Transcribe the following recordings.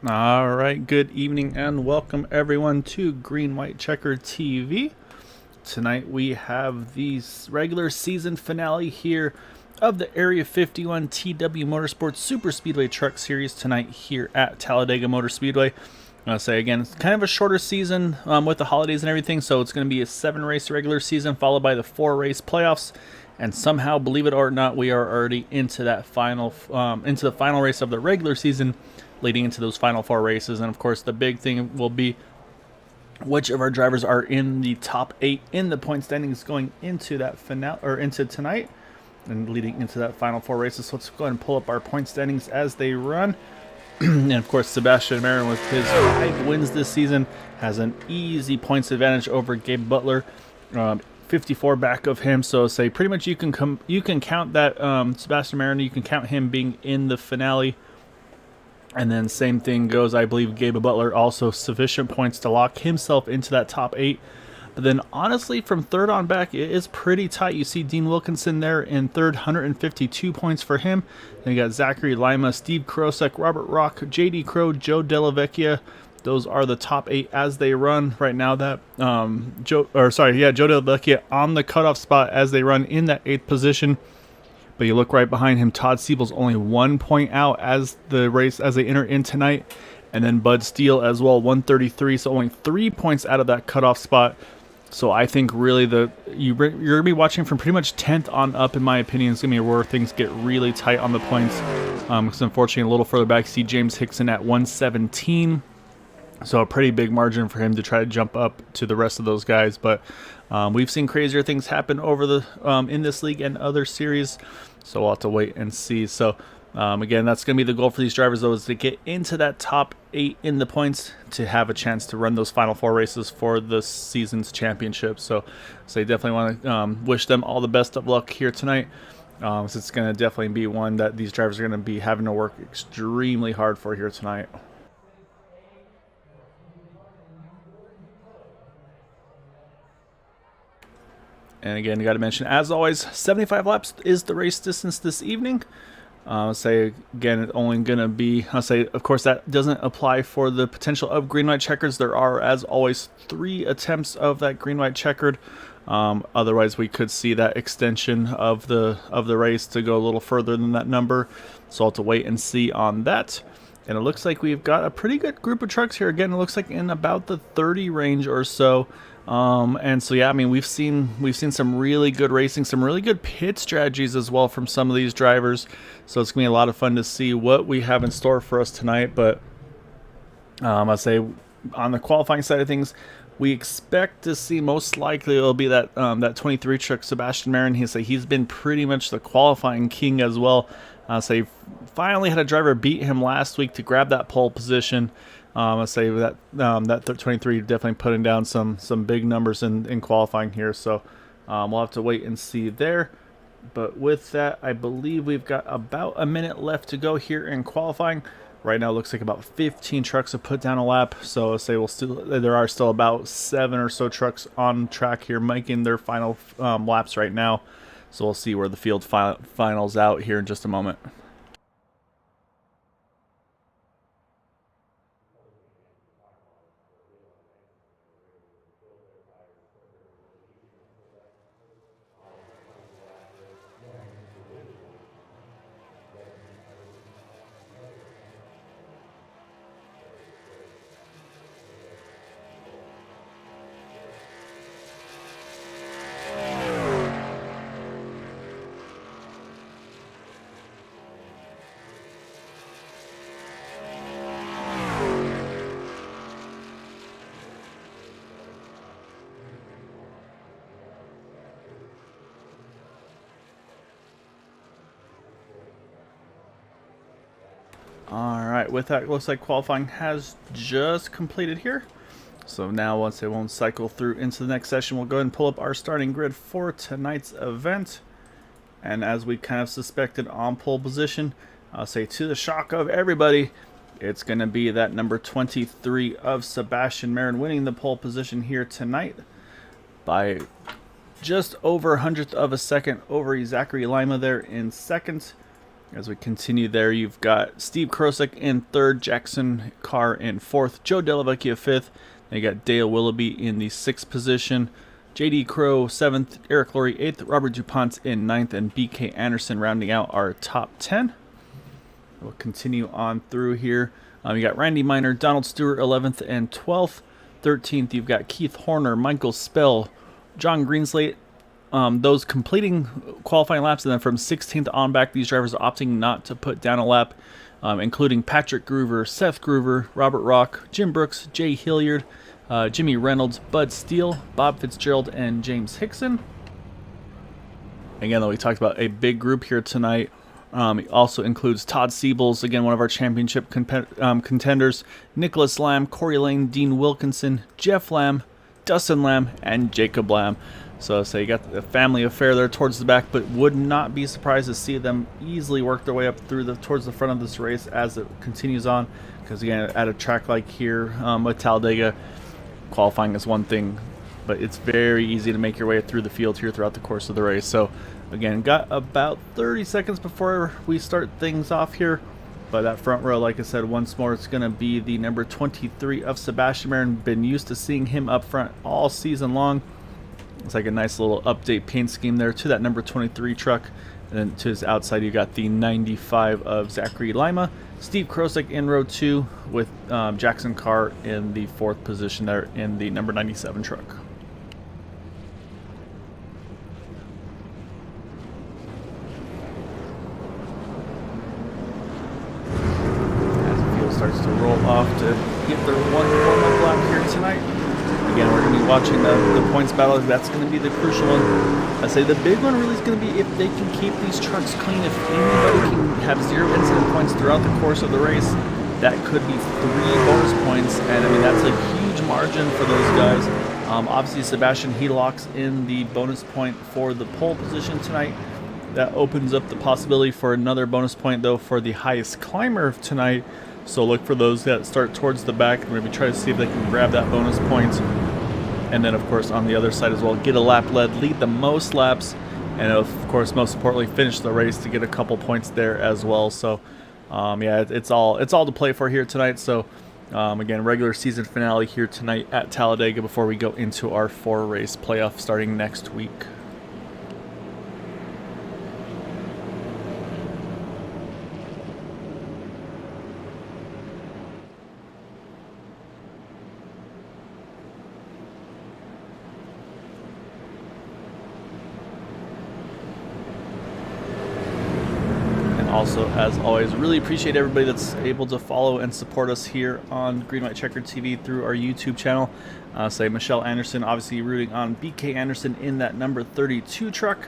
All right, good evening and welcome everyone to Green White Checker TV. Tonight we have the regular season finale here of the Area 51 TW Motorsports Superspeedway Truck Series tonight here at Talladega Motor Speedway. I'll say again, it's kind of a shorter season with the holidays and everything, so it's going to be a 7-race regular season followed by the 4-race playoffs. And somehow, believe it or not, we are already into that into the final race of the regular season, leading into those final 4 races. And of course, the big thing will be which of our drivers are in the top 8 in the point standings going into that finale or into tonight and leading into that final 4 races. So let's go ahead and pull up our point standings as they run. And of course, Sebastian Marin with his 5 wins this season has an easy points advantage over Gabe Butler. 54 back of him, so say pretty much you can count that Sebastian Marin, you can count him being in the finale. And then same thing goes, I believe Gabe Butler also sufficient points to lock himself into that top 8. But then honestly, from third on back, it is pretty tight. You see Dean Wilkinson there in third, 152 points for him. Then you got Zachary, Lima, Steve Krosek, Robert Rock, JD Crow, Joe Delavecchia. Those are the top 8 as they run right now. That Joe Delavecchia on the cutoff spot as they run in that 8th position. But you look right behind him, Todd Siebel's only 1 point out as they enter in tonight. And then Bud Steele as well, 133, so only 3 points out of that cutoff spot. So I think really you're going to be watching from pretty much 10th on up, in my opinion. It's going to be where things get really tight on the points. Because unfortunately, a little further back, you see James Hickson at 117. So a pretty big margin for him to try to jump up to the rest of those guys. But we've seen crazier things happen over the in this league and other series. So we'll have to wait and see. So again, that's going to be the goal for these drivers, though, is to get into that top 8 in the points to have a chance to run those final 4 races for the season's championship. So you definitely want to wish them all the best of luck here tonight. So it's going to definitely be one that these drivers are going to be having to work extremely hard for here tonight. And again, you got to mention, as always, 75 laps is the race distance this evening. Say again, it's only going to be, of course, that doesn't apply for the potential of green white checkers. There are, as always, 3 attempts of that green white checkered. Otherwise, we could see that extension of the race to go a little further than that number. So I'll have to wait and see on that. And it looks like we've got a pretty good group of trucks here. Again, it looks like in about the 30 range or so. And so yeah, I mean, we've seen some really good racing, some really good pit strategies as well from some of these drivers. So it's gonna be a lot of fun to see what we have in store for us tonight. But I'll say on the qualifying side of things, we expect to see most likely it'll be that 23 truck Sebastian Marin. He's been pretty much the qualifying king as well. So he finally had a driver beat him last week to grab that pole position. I say that 23 definitely putting down some big numbers in qualifying here. So we'll have to wait and see there. But with that, I believe we've got about a minute left to go here in qualifying. Right now, it looks like about 15 trucks have put down a lap. So say there are still about 7 or so trucks on track here making their final laps right now. So we'll see where the field finals out here in just a moment. Alright, with that, it looks like qualifying has just completed here. So now, once it won't cycle through into the next session, we'll go ahead and pull up our starting grid for tonight's event. And as we kind of suspected, on pole position, I'll say to the shock of everybody, it's going to be that number 23 of Sebastian Marin winning the pole position here tonight by just over 100th of a second over Zachary Lima there in second. As we continue there, you've got Steve Krosek in third, Jackson Carr in fourth, Joe Delavecchia fifth. Then you got Dale Willoughby in the sixth position, J.D. Crow seventh, Eric Laurie eighth, Robert DuPont in ninth, and B.K. Anderson rounding out our top 10. We'll continue on through here. You got Randy Miner, Donald Stewart 11th and 12th. 13th, you've got Keith Horner, Michael Spell, John Greenslate. Those completing qualifying laps, and then from 16th on back, these drivers are opting not to put down a lap, including Patrick Groover, Seth Groover, Robert Rock, Jim Brooks, Jay Hilliard, Jimmy Reynolds, Bud Steele, Bob Fitzgerald, and James Hickson. Again, though, we talked about a big group here tonight. It also includes Todd Siebels, again, one of our championship contenders, Nicholas Lamb, Corey Lane, Dean Wilkinson, Jeff Lamb, Dustin Lamb, and Jacob Lamb. So you got the family affair there towards the back, but would not be surprised to see them easily work their way up through towards the front of this race as it continues on. Because again, at a track like here with Talladega, qualifying is one thing, but it's very easy to make your way through the field here throughout the course of the race. So again, got about 30 seconds before we start things off here. But that front row, like I said, once more, it's going to be the number 23 of Sebastian Marin. Been used to seeing him up front all season long. It's like a nice little update paint scheme there to that number 23 truck. And then to his outside, you got the 95 of Zachary Lima. Steve Krosek in row 2 with Jackson Carr in the 4th position there in the number 97 truck. As the field starts to roll off to get their one warm-up lap here tonight. Again, we're going to be watching the points battle. That's going to be the crucial one. I say the big one really is going to be if they can keep these trucks clean. If anybody can have 0 incident points throughout the course of the race, that could be 3 bonus points. And I mean, that's a huge margin for those guys. Obviously, Sebastian, he locks in the bonus point for the pole position tonight. That opens up the possibility for another bonus point, though, for the highest climber of tonight. So look for those that start towards the back and maybe try to see if they can grab that bonus point. And then, of course, on the other side as well, get a lap led, lead the most laps, and of course, most importantly, finish the race to get a couple points there as well. So, yeah, it's all to play for here tonight. So, again, regular season finale here tonight at Talladega before we go into our 4-race playoff starting next week. Also, as always, really appreciate everybody that's able to follow and support us here on Green White Checker TV through our YouTube channel. Say Michelle Anderson, obviously rooting on BK Anderson in that number 32 truck.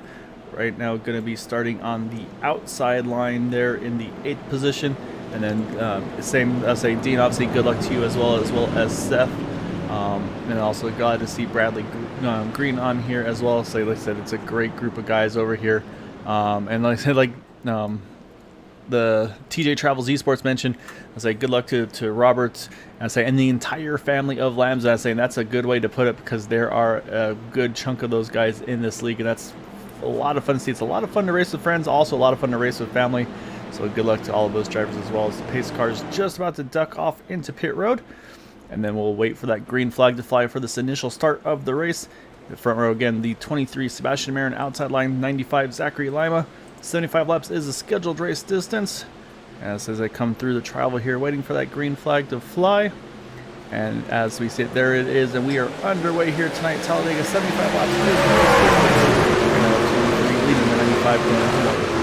Right now, going to be starting on the outside line there in the 8th position. And then same, I say Dean, obviously good luck to you as well as Seth. And also glad to see Bradley Green on here as well. So like I said, it's a great group of guys over here. And like I said, the TJ Travels Esports mentioned, I say good luck to Robert, and I say and the entire family of Lambs. I say and that's a good way to put it because there are a good chunk of those guys in this league, and that's a lot of fun to see. It's a lot of fun to race with friends, also a lot of fun to race with family. So good luck to all of those drivers as well. As the pace car is just about to duck off into pit road, and then we'll wait for that green flag to fly for this initial start of the race. The front row again, the 23 Sebastian Marin, outside line 95 Zachary Lima. 75 laps is the scheduled race distance. As I come through the travel here, waiting for that green flag to fly. And as we see it, there it is, and we are underway here tonight. Talladega, 75 laps. Leading the 95 going.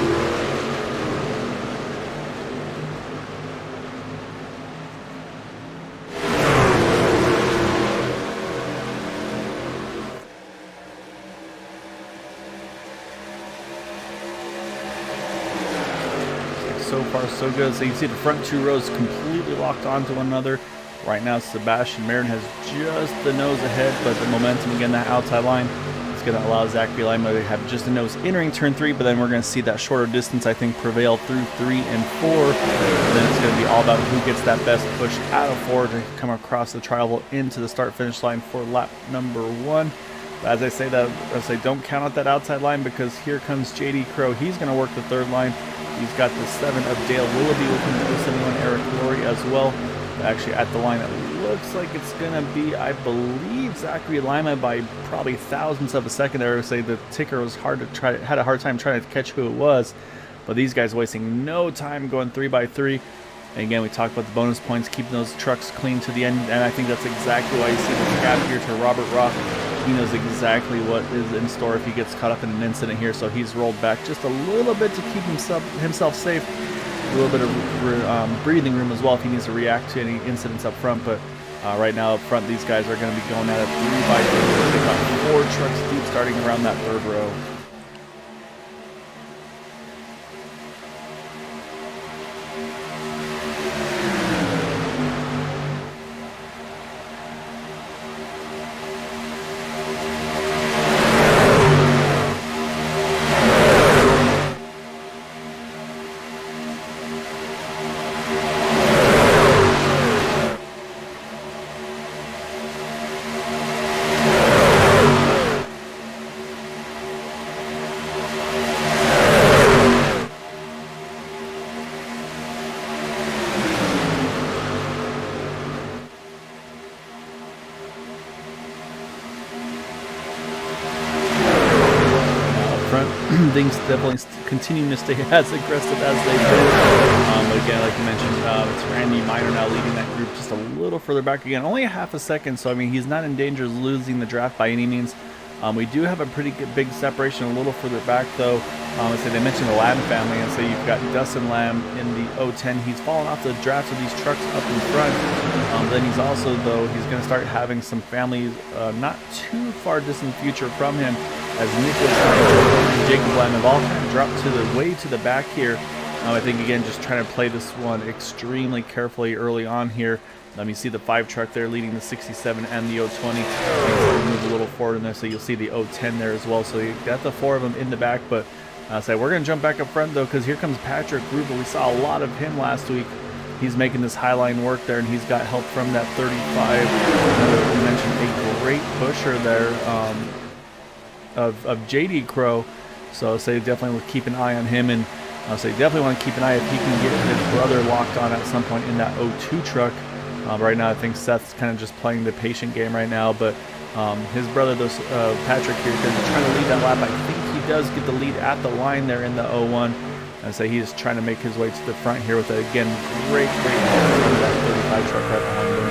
So far, so good. So you can see the front 2 rows completely locked onto one another. Right now, Sebastian Marin has just the nose ahead, but the momentum, again, that outside line, is going to allow Zachary Lima to have just the nose entering turn 3, but then we're going to see that shorter distance, I think, prevail through 3 and 4. And then it's going to be all about who gets that best push out of 4 to come across the travel into the start-finish line for lap number 1. As I say that, don't count out that outside line, because here comes JD Crow. He's going to work the third line. He's got the 7 of Dale Willoughby with him, the 71 Eric Laurie as well. Actually, at the line, it looks like it's going to be, I believe, Zachary Lima by probably thousandths of a second there. I would say the ticker was had a hard time trying to catch who it was. But these guys wasting no time going 3x3. And again, we talked about the bonus points, keeping those trucks clean to the end. And I think that's exactly why you see the gap here to Robert Roth. He knows exactly what is in store if he gets caught up in an incident here. So he's rolled back just a little bit to keep himself safe. A little bit of breathing room as well if he needs to react to any incidents up front. But right now up front, these guys are going to be going at it 3x3. They've got 4 trucks deep starting around that third row. Things definitely continuing to stay as aggressive as they've been. But again, like you mentioned, it's Randy Miner now leading that group just a little further back again. Only a half a second, so I mean, he's not in danger of losing the draft by any means. We do have a pretty big separation a little further back, though. So they mentioned the Lamb family, and so you've got Dustin Lamb in the 010. He's fallen off the drafts of these trucks up in front. Then he's also, though, he's going to start having some families not too far distant future from him, as Nicholas and Jacob Lamb have all kind of dropped to the way to the back here. I think, again, just trying to play this one extremely carefully early on here. You see the 5 truck there leading the 67 and the 020. Move a little forward in there, so you'll see the 010 there as well. So you got the 4 of them in the back, but we're going to jump back up front, though, because here comes Patrick Gruber. We saw a lot of him last week. He's making this high line work there, and he's got help from that 35. We mentioned a great pusher there of JD Crow. So definitely will keep an eye on him, and definitely want to keep an eye if he can get his brother locked on at some point in that 02 truck. Right now, I think Seth's kind of just playing the patient game right now, but his brother, Patrick here, is trying to lead that lap. I think he does get the lead at the line there in the 01. And so he's trying to make his way to the front here with, again, great help from that 35 truck right behind him.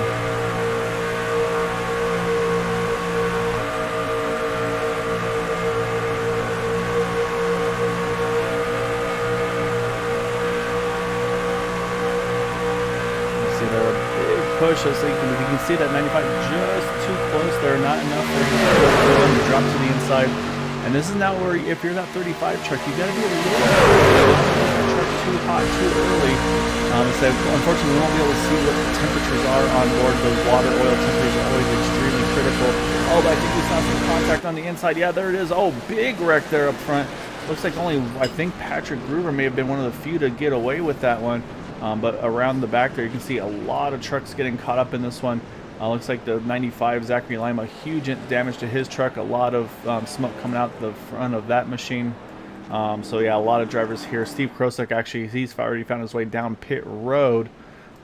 Push, so you can see that 95 just too close there, not enough for him to drop to the inside. And this is now where, if you're that 35 truck, you got to be a little truck too hot too early. So unfortunately, we won't be able to see what the temperatures are on board. Those water oil temperatures are always extremely critical. Oh, but I think we saw some contact on the inside. Yeah, there it is. Oh, big wreck there up front. Looks like only, I think Patrick Gruber may have been one of the few to get away with that one. But around the back there, you can see a lot of trucks getting caught up in this one. Looks like the 95 Zachary Lima, huge damage to his truck. A lot of smoke coming out the front of that machine. So yeah, a lot of drivers here. Steve Krosek, actually, he's already found his way down pit road.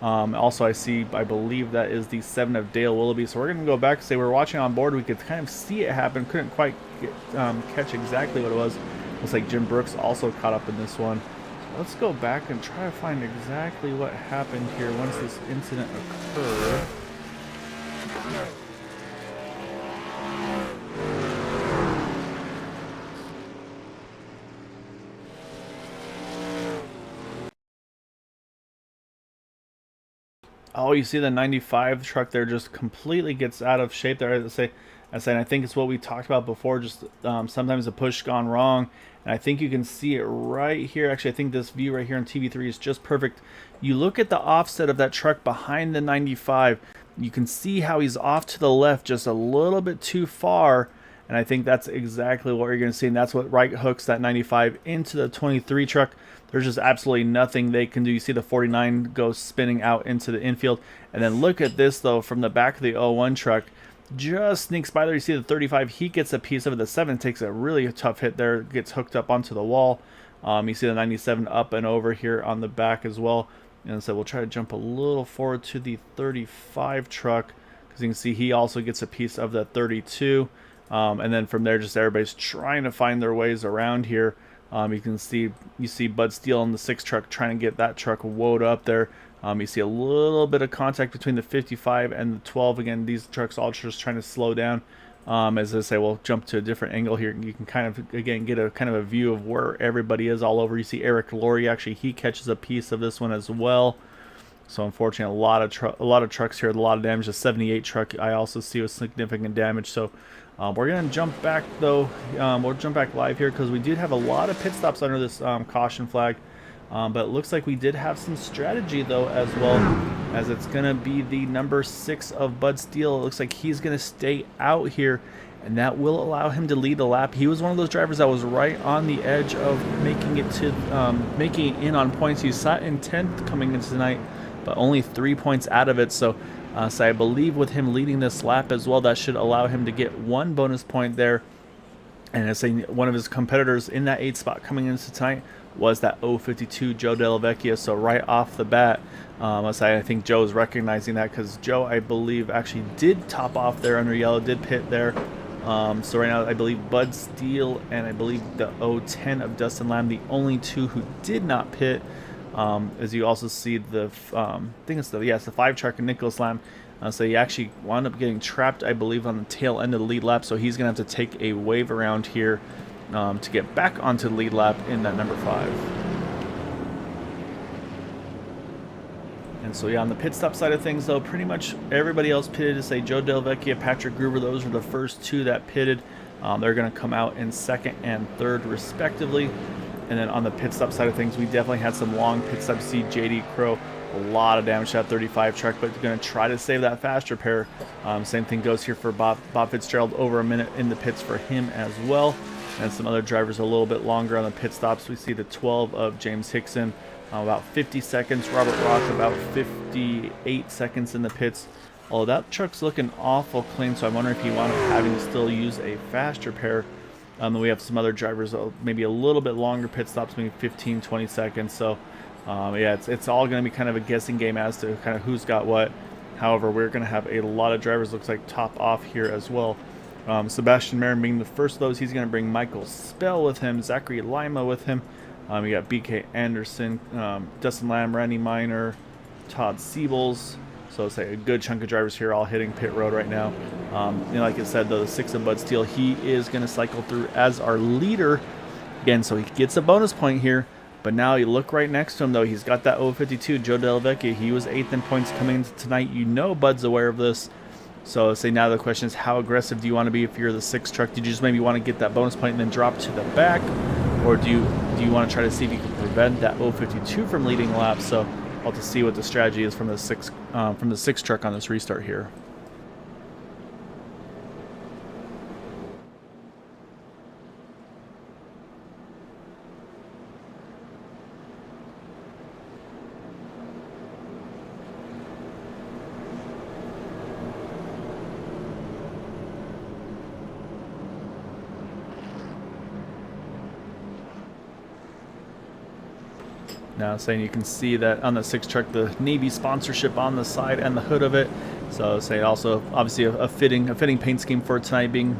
Also, I believe that is the 7 of Dale Willoughby. So we're going to go back and say we're watching on board. We could kind of see it happen. Couldn't quite catch exactly what it was. Looks like Jim Brooks also caught up in this one. Let's go back and try to find exactly what happened here once this incident occurred. Oh, you see the 95 truck there just completely gets out of shape there. I think it's what we talked about before, just sometimes a push gone wrong. And I think you can see it right here. Actually, I think this view right here on TV3 is just perfect. You look at the offset of that truck behind the 95. You can see how he's off to the left just a little bit too far. And I think that's exactly what you're going to see. And that's what right hooks that 95 into the 23 truck. There's just absolutely nothing they can do. You see the 49 go spinning out into the infield. And then look at this, though, from the back of the 01 truck. just sneaks by there. You see the 35, he gets a piece of it. The 7 takes a really tough hit there, gets hooked up onto the wall. You see the 97 up and over here on the back as well. And so we'll try to jump a little forward to the 35 truck, because you can see he also gets a piece of that 32. And then from there, just everybody's trying to find their ways around here. You see Bud Steele in the 6 truck trying to get that truck woed up there. You see a little bit of contact between the 55 and the 12. Again, these trucks all just trying to slow down. As I say, we'll jump to a different angle here. You can kind of, again, get a kind of a view of where everybody is all over. You see Eric Laurie, actually, he catches a piece of this one as well. So unfortunately, a lot of trucks here, a lot of damage. The 78 truck I also see with significant damage. So we're going to jump back, though. We'll jump back live here because we did have a lot of pit stops under this caution flag. But it looks like we did have some strategy, though, as well, as it's going to be the number 6 of Bud Steele. It looks like he's going to stay out here, and that will allow him to lead the lap. He was one of those drivers that was right on the edge of making it in on points. He sat in 10th coming into tonight, but only 3 points out of it. So I believe with him leading this lap as well, that should allow him to get 1 bonus point there. And I say one of his competitors in that 8th spot coming into tonight was that 052 Joe Della Vecchia. So right off the bat, I think Joe is recognizing that, because Joe, I believe, actually did top off there under yellow, did pit there. So right now, I believe Bud Steele and I believe the 010 of Dustin Lamb, the only 2 who did not pit. As you also see the, I think it's the 5 truck and Nicholas Lamb. So he actually wound up getting trapped, I believe, on the tail end of the lead lap. So he's going to have to take a wave around here to get back onto the lead lap in that number 5. And so, yeah, on the pit stop side of things, though, pretty much everybody else pitted. To say Joe Della Vecchia, Patrick Gruber, those were the first 2 that pitted. They're going to come out in 2nd and 3rd, respectively. And then on the pit stop side of things, we definitely had some long pit stops. See JD Crow, a lot of damage to that 35 truck, but going to try to save that fast repair. Same thing goes here for Bob Fitzgerald, over a minute in the pits for him as well. And some other drivers a little bit longer on the pit stops. We see the 12 of James Hickson, about 50 seconds. Robert Rock, about 58 seconds in the pits. Oh, that truck's looking awful clean, so I wonder if he wound up having to still use a fast repair. Then we have some other drivers, maybe a little bit longer pit stops, maybe 15, 20 seconds. So, yeah, it's all going to be kind of a guessing game as to kind of who's got what. However, we're going to have a lot of drivers, looks like, top off here as well. Sebastian Marin being the first of those. He's going to bring Michael Spell with him, Zachary Lima with him. We got BK Anderson, Dustin Lamb, Randy Miner, Todd Siebels. So it's like a good chunk of drivers here all hitting pit road right now. Like I said, though, the 6 of Bud Steele, he is going to cycle through as our leader. Again, so he gets a bonus point here. But now you look right next to him, though. He's got that 052, Joe Della Vecchia. He was 8th in points coming into tonight. You know Bud's aware of this. So say now the question is, how aggressive do you want to be if you're the 6 truck? Did you just maybe want to get that bonus point and then drop to the back? Or do you want to try to see if you can prevent that 052 from leading a lap? So I'll have to see what the strategy is from the 6 truck on this restart here. Now saying you can see that on the 6 truck, the Navy sponsorship on the side and the hood of it. So say also obviously a fitting paint scheme for tonight, being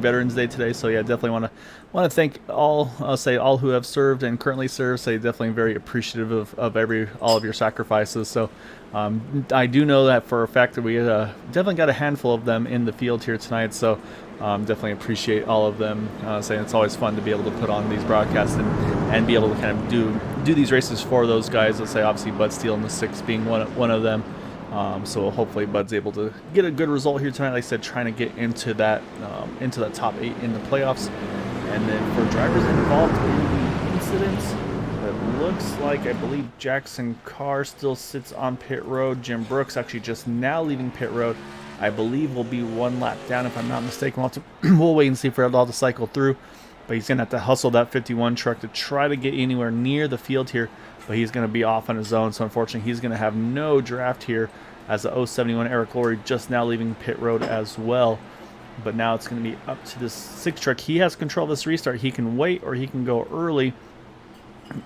Veterans Day today. So yeah, definitely want to thank all who have served and currently serve. Say definitely very appreciative of all of your sacrifices. So I do know that for a fact that we definitely got a handful of them in the field here tonight. So definitely appreciate all of them. Saying it's always fun to be able to put on these broadcasts and be able to kind of do these races for those guys. Let's say obviously Bud Steele in the 6 being one of them. So hopefully Bud's able to get a good result here tonight. Like I said, trying to get into that top 8 in the playoffs. And then for drivers involved in the incidents, it looks like I believe Jackson Carr still sits on pit road. Jim Brooks actually just now leaving pit road. I believe will be 1 lap down if I'm not mistaken. We'll wait and see for it all to cycle through. But he's going to have to hustle that 51 truck to try to get anywhere near the field here. But he's going to be off on his own. So unfortunately, he's going to have no draft here as the 071 Eric Lorry just now leaving pit road as well. But now it's going to be up to this 6 truck. He has control of this restart. He can wait or he can go early.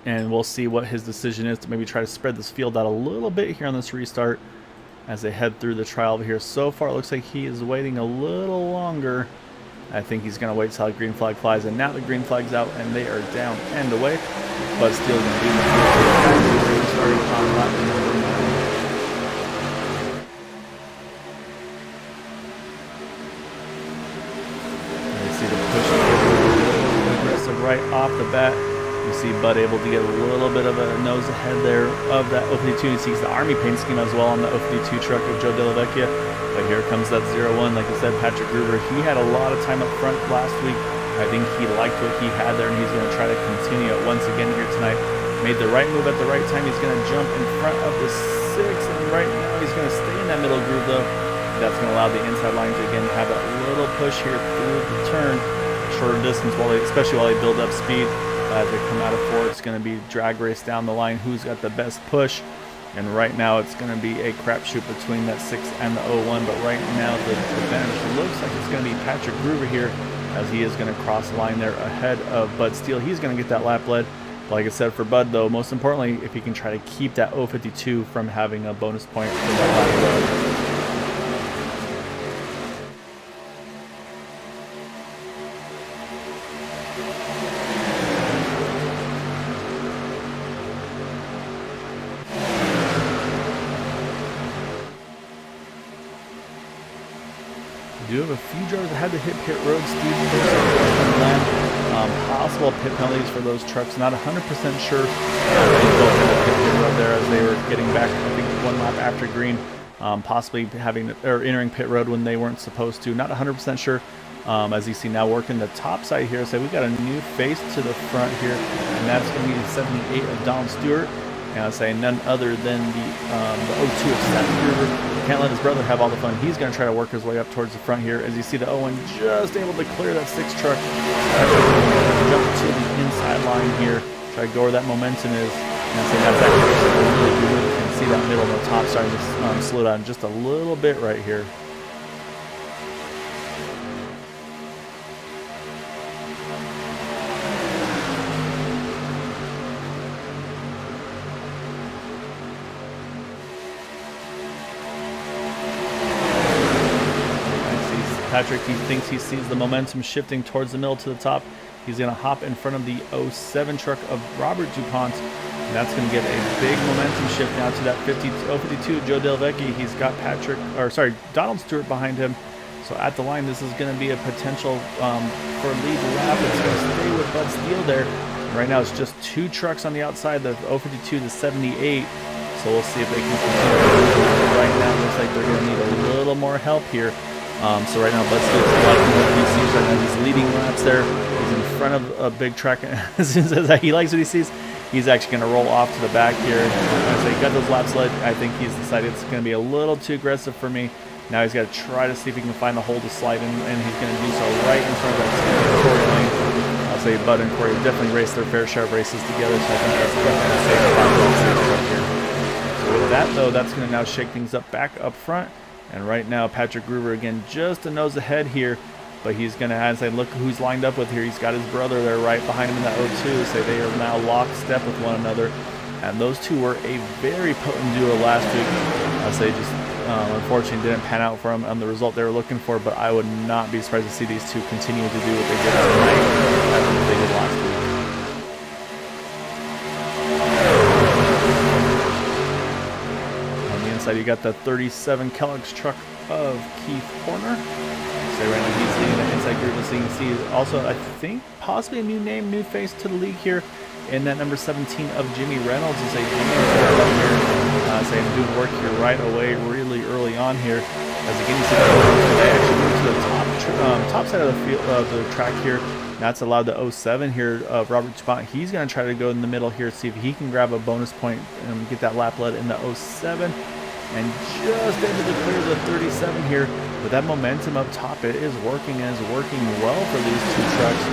And we'll see what his decision is to maybe try to spread this field out a little bit here on this restart as they head through the trial over here. So far, it looks like he is waiting a little longer. I think he's going to wait till the green flag flies. And now the green flag's out and they are down and away. But still going to be the starting on lap number 9. Right off the bat, you see Bud able to get a little bit of a nose ahead there of that 052. He sees the Army paint scheme as well on the 052 truck of Joe Della Vecchia. But here comes that 01. Like I said, Patrick Gruber, he had a lot of time up front last week. I think he liked what he had there, and he's going to try to continue it once again here tonight. Made the right move at the right time. He's going to jump in front of the 6, and right now he's going to stay in that middle groove though. That's going to allow the inside line to again have that little push here through the turn. Shorter distance, especially while they build up speed. As they come out of 4, it's going to be drag race down the line. Who's got the best push? And right now, it's going to be a crapshoot between that 6 and the 01. But right now, the advantage looks like it's going to be Patrick Gruber here, as he is going to cross the line there ahead of Bud Steele. He's going to get that lap lead. But like I said, for Bud, though, most importantly, if he can try to keep that 052 from having a bonus point for that lap lead. Do have a few drivers that had to hit pit road. Steve possible pit penalties for those trucks. Not 100% sure. They both had to hit pit road there as they were getting back, I think, 1 lap after green. Possibly having or entering pit road when they weren't supposed to. Not 100% sure. As you see now working the top side here. So we've got a new face to the front here, and that's going to be the 78 of Donald Stewart. And I'll say none other than the 02 of Seth Gruber. Can't let his brother have all the fun. He's going to try to work his way up towards the front here. As you see the 01 just able to clear that 6 truck. Jump to the inside line here. Try to go where that momentum is. And so that's actually really good. You can see that middle and the top starting to slow down just a little bit right here. Patrick, he thinks he sees the momentum shifting towards the middle to the top. He's going to hop in front of the 07 truck of Robert DuPont. And that's going to get a big momentum shift now to that 052 Joe Del Vecchi. He's got Donald Stewart behind him. So at the line, this is going to be a potential for a lead lap. It's going to stay with Bud Steele there. And right now, it's just 2 trucks on the outside, the 052, the 78. So we'll see if they can continue. Right now, it looks like they're going to need a little more help here. So right now, Bud Steele's liking what he sees right now. He's leading laps there. He's in front of a big track. As soon as he likes what he sees, he's actually going to roll off to the back here. As they got those laps led, I think he's decided it's going to be a little too aggressive for me. Now he's got to try to see if he can find the hole to slide in, and he's going to do so right in front of that Corey lane. I'll say Bud and Corey definitely raced their fair share of races together, so I think that's definitely a safe spot here. So with that, though, that's going to now shake things up back up front. And right now, Patrick Gruber, again, just a nose ahead here. But he's going to say, look who's lined up with here. He's got his brother there right behind him in that 02. So they are now lockstep with one another. And those two were a very potent duo last week. I'll say just unfortunately didn't pan out for them on the result they were looking for. But I would not be surprised to see these two continue to do what they did tonight as what they did last week. You got the 37 Kellogg's truck of Keith Horner. So right now he's leading the inside group. So you can see also, I think, possibly a new name, new face to the league here in that number 17 of Jimmy Reynolds. Is a I'm doing work here right away, really early on here. As again, you see they actually moved to the top side of the field of the track here. That's allowed the 07 here of Robert DuPont. He's going to try to go in the middle here, see if he can grab a bonus point and get that lap lead in the 07. And just able to clear the 37 here. But that momentum up top, it is working and is working well for these two trucks.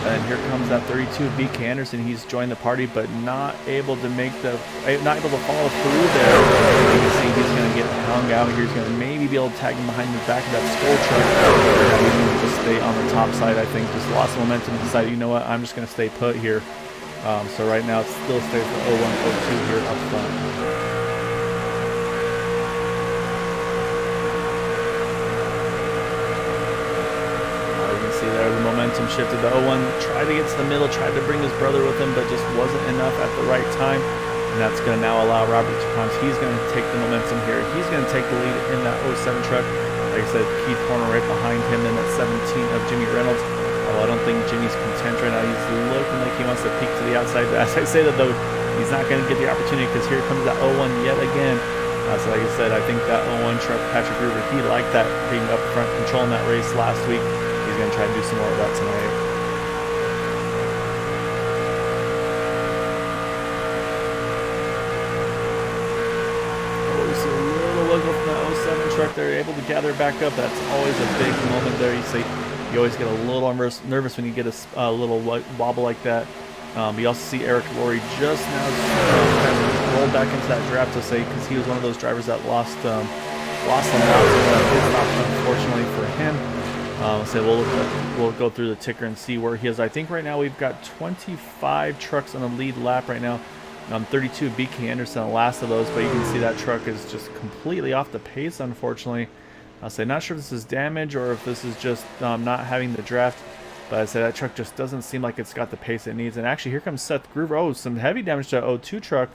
And here comes that 32 BK Anderson. He's joined the party, but not able to follow through there. You can see he's going to get hung out here. He's going to maybe be able to tag him behind the back of that Skull truck. He's going to just stay on the top side, I think. Just lost momentum and decided, you know what, I'm just going to stay put here. So right now it still stays for 01, 02 here up front. See there, the momentum shifted. The 01 tried to get to the middle, tried to bring his brother with him, but just wasn't enough at the right time. And that's going to now allow Robert to come. He's going to take the momentum here. He's going to take the lead in that 07 truck. Like I said, Keith Horner right behind him, then at 17 of Jimmy Reynolds. Oh, I don't think Jimmy's content right now. He's looking like he wants to peek to the outside. But as I say that, though, he's not going to get the opportunity because here comes that 01 yet again. So like I said, I think that 01 truck, Patrick Gruber, he liked that being up front, controlling that race last week. He's going to try to do some more of that tonight. Oh, we see a little wiggle from that 07 truck. They're able to gather back up. That's always a big moment there. You always get a little nervous when you get a little wobble like that. But you also see Eric Laurie just now kind of rolled back into that draft to say, because he was one of those drivers that lost them out, unfortunately for him. So we'll go through the ticker and see where he is. I think right now we've got 25 trucks on the lead lap right now. 32 BK Anderson, the last of those, but you can see that truck is just completely off the pace, unfortunately. I'll say not sure if this is damage or if this is just not having the draft, but I say that truck just doesn't seem like it's got the pace it needs. And actually here comes Seth Gruber. Oh, some heavy damage to 02 truck.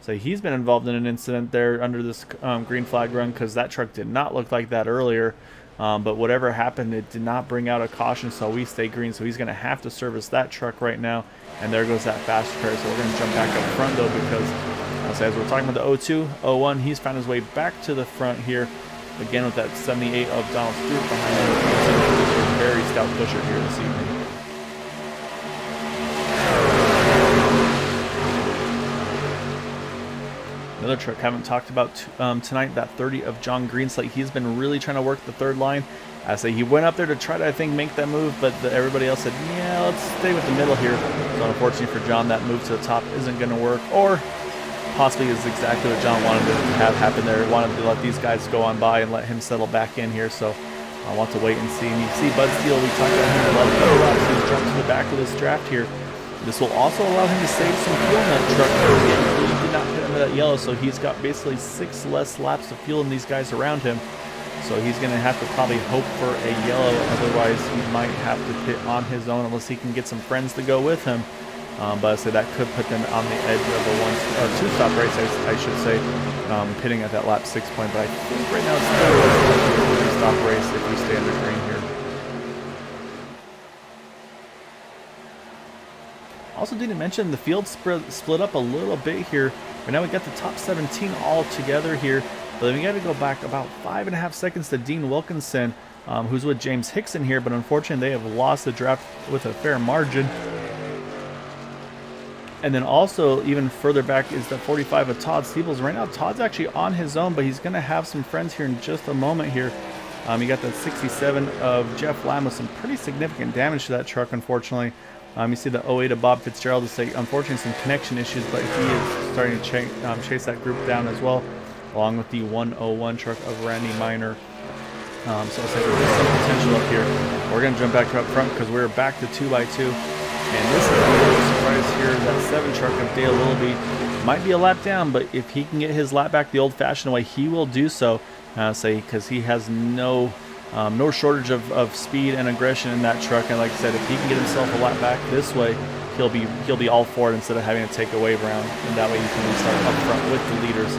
So he's been involved in an incident there under this green flag run, because that truck did not look like that earlier. But whatever happened, it did not bring out a caution, so we stay green. So he's going to have to service that truck right now. And there goes that fast repair. So we're going to jump back up front, though, because as we're talking about the 02, 01, he's found his way back to the front here. Again with that 78 of Donald Stewart behind him. Very stout pusher here this evening. Another truck haven't talked about tonight, that 30 of John Greenslate. He's been really trying to work the third line. I say he went up there to try to, I think, make that move, but everybody else said, yeah, let's stay with the middle here. So unfortunately for John, that move to the top isn't going to work, or possibly is exactly what John wanted to have happen there. He wanted to let these guys go on by and let him settle back in here. So I want to wait and see. And you see Bud Steele, we talked about him 11 laps. He's jumped to the back of this draft here. This will also allow him to save some fuel in that truck. He did not hit under that yellow, so he's got basically 6 less laps of fuel than these guys around him. So he's going to have to probably hope for a yellow. Otherwise, he might have to pit on his own unless he can get some friends to go with him. But I say that could put them on the edge of a two-stop race, I should say, pitting at that lap 6 point. But I think right now it's still a two-stop race if we stay under green here. Also didn't mention the field split up a little bit here. Right now we got the top 17 all together here. But then we got to go back about 5.5 seconds to Dean Wilkinson, who's with James Hickson here. But unfortunately, they have lost the draft with a fair margin. And then also, even further back is the 45 of Todd Steebles. Right now, Todd's actually on his own, but he's going to have some friends here in just a moment here. You got the 67 of Jeff Lamb with some pretty significant damage to that truck, unfortunately. You see the 08 of Bob Fitzgerald, to say, unfortunately, some connection issues, but he is starting to chase that group down as well, along with the 101 truck of Randy Miner. So I'll say there's some potential up here. We're going to jump back up front because we're back to 2x2. And this is a little surprise here. That 7 truck of Dale Willoughby might be a lap down, but if he can get his lap back the old-fashioned way, he will do so. Because he has no shortage of speed and aggression in that truck. And like I said, if he can get himself a lap back this way, he'll be all for it instead of having to take a wave round. And that way he can start up front with the leaders.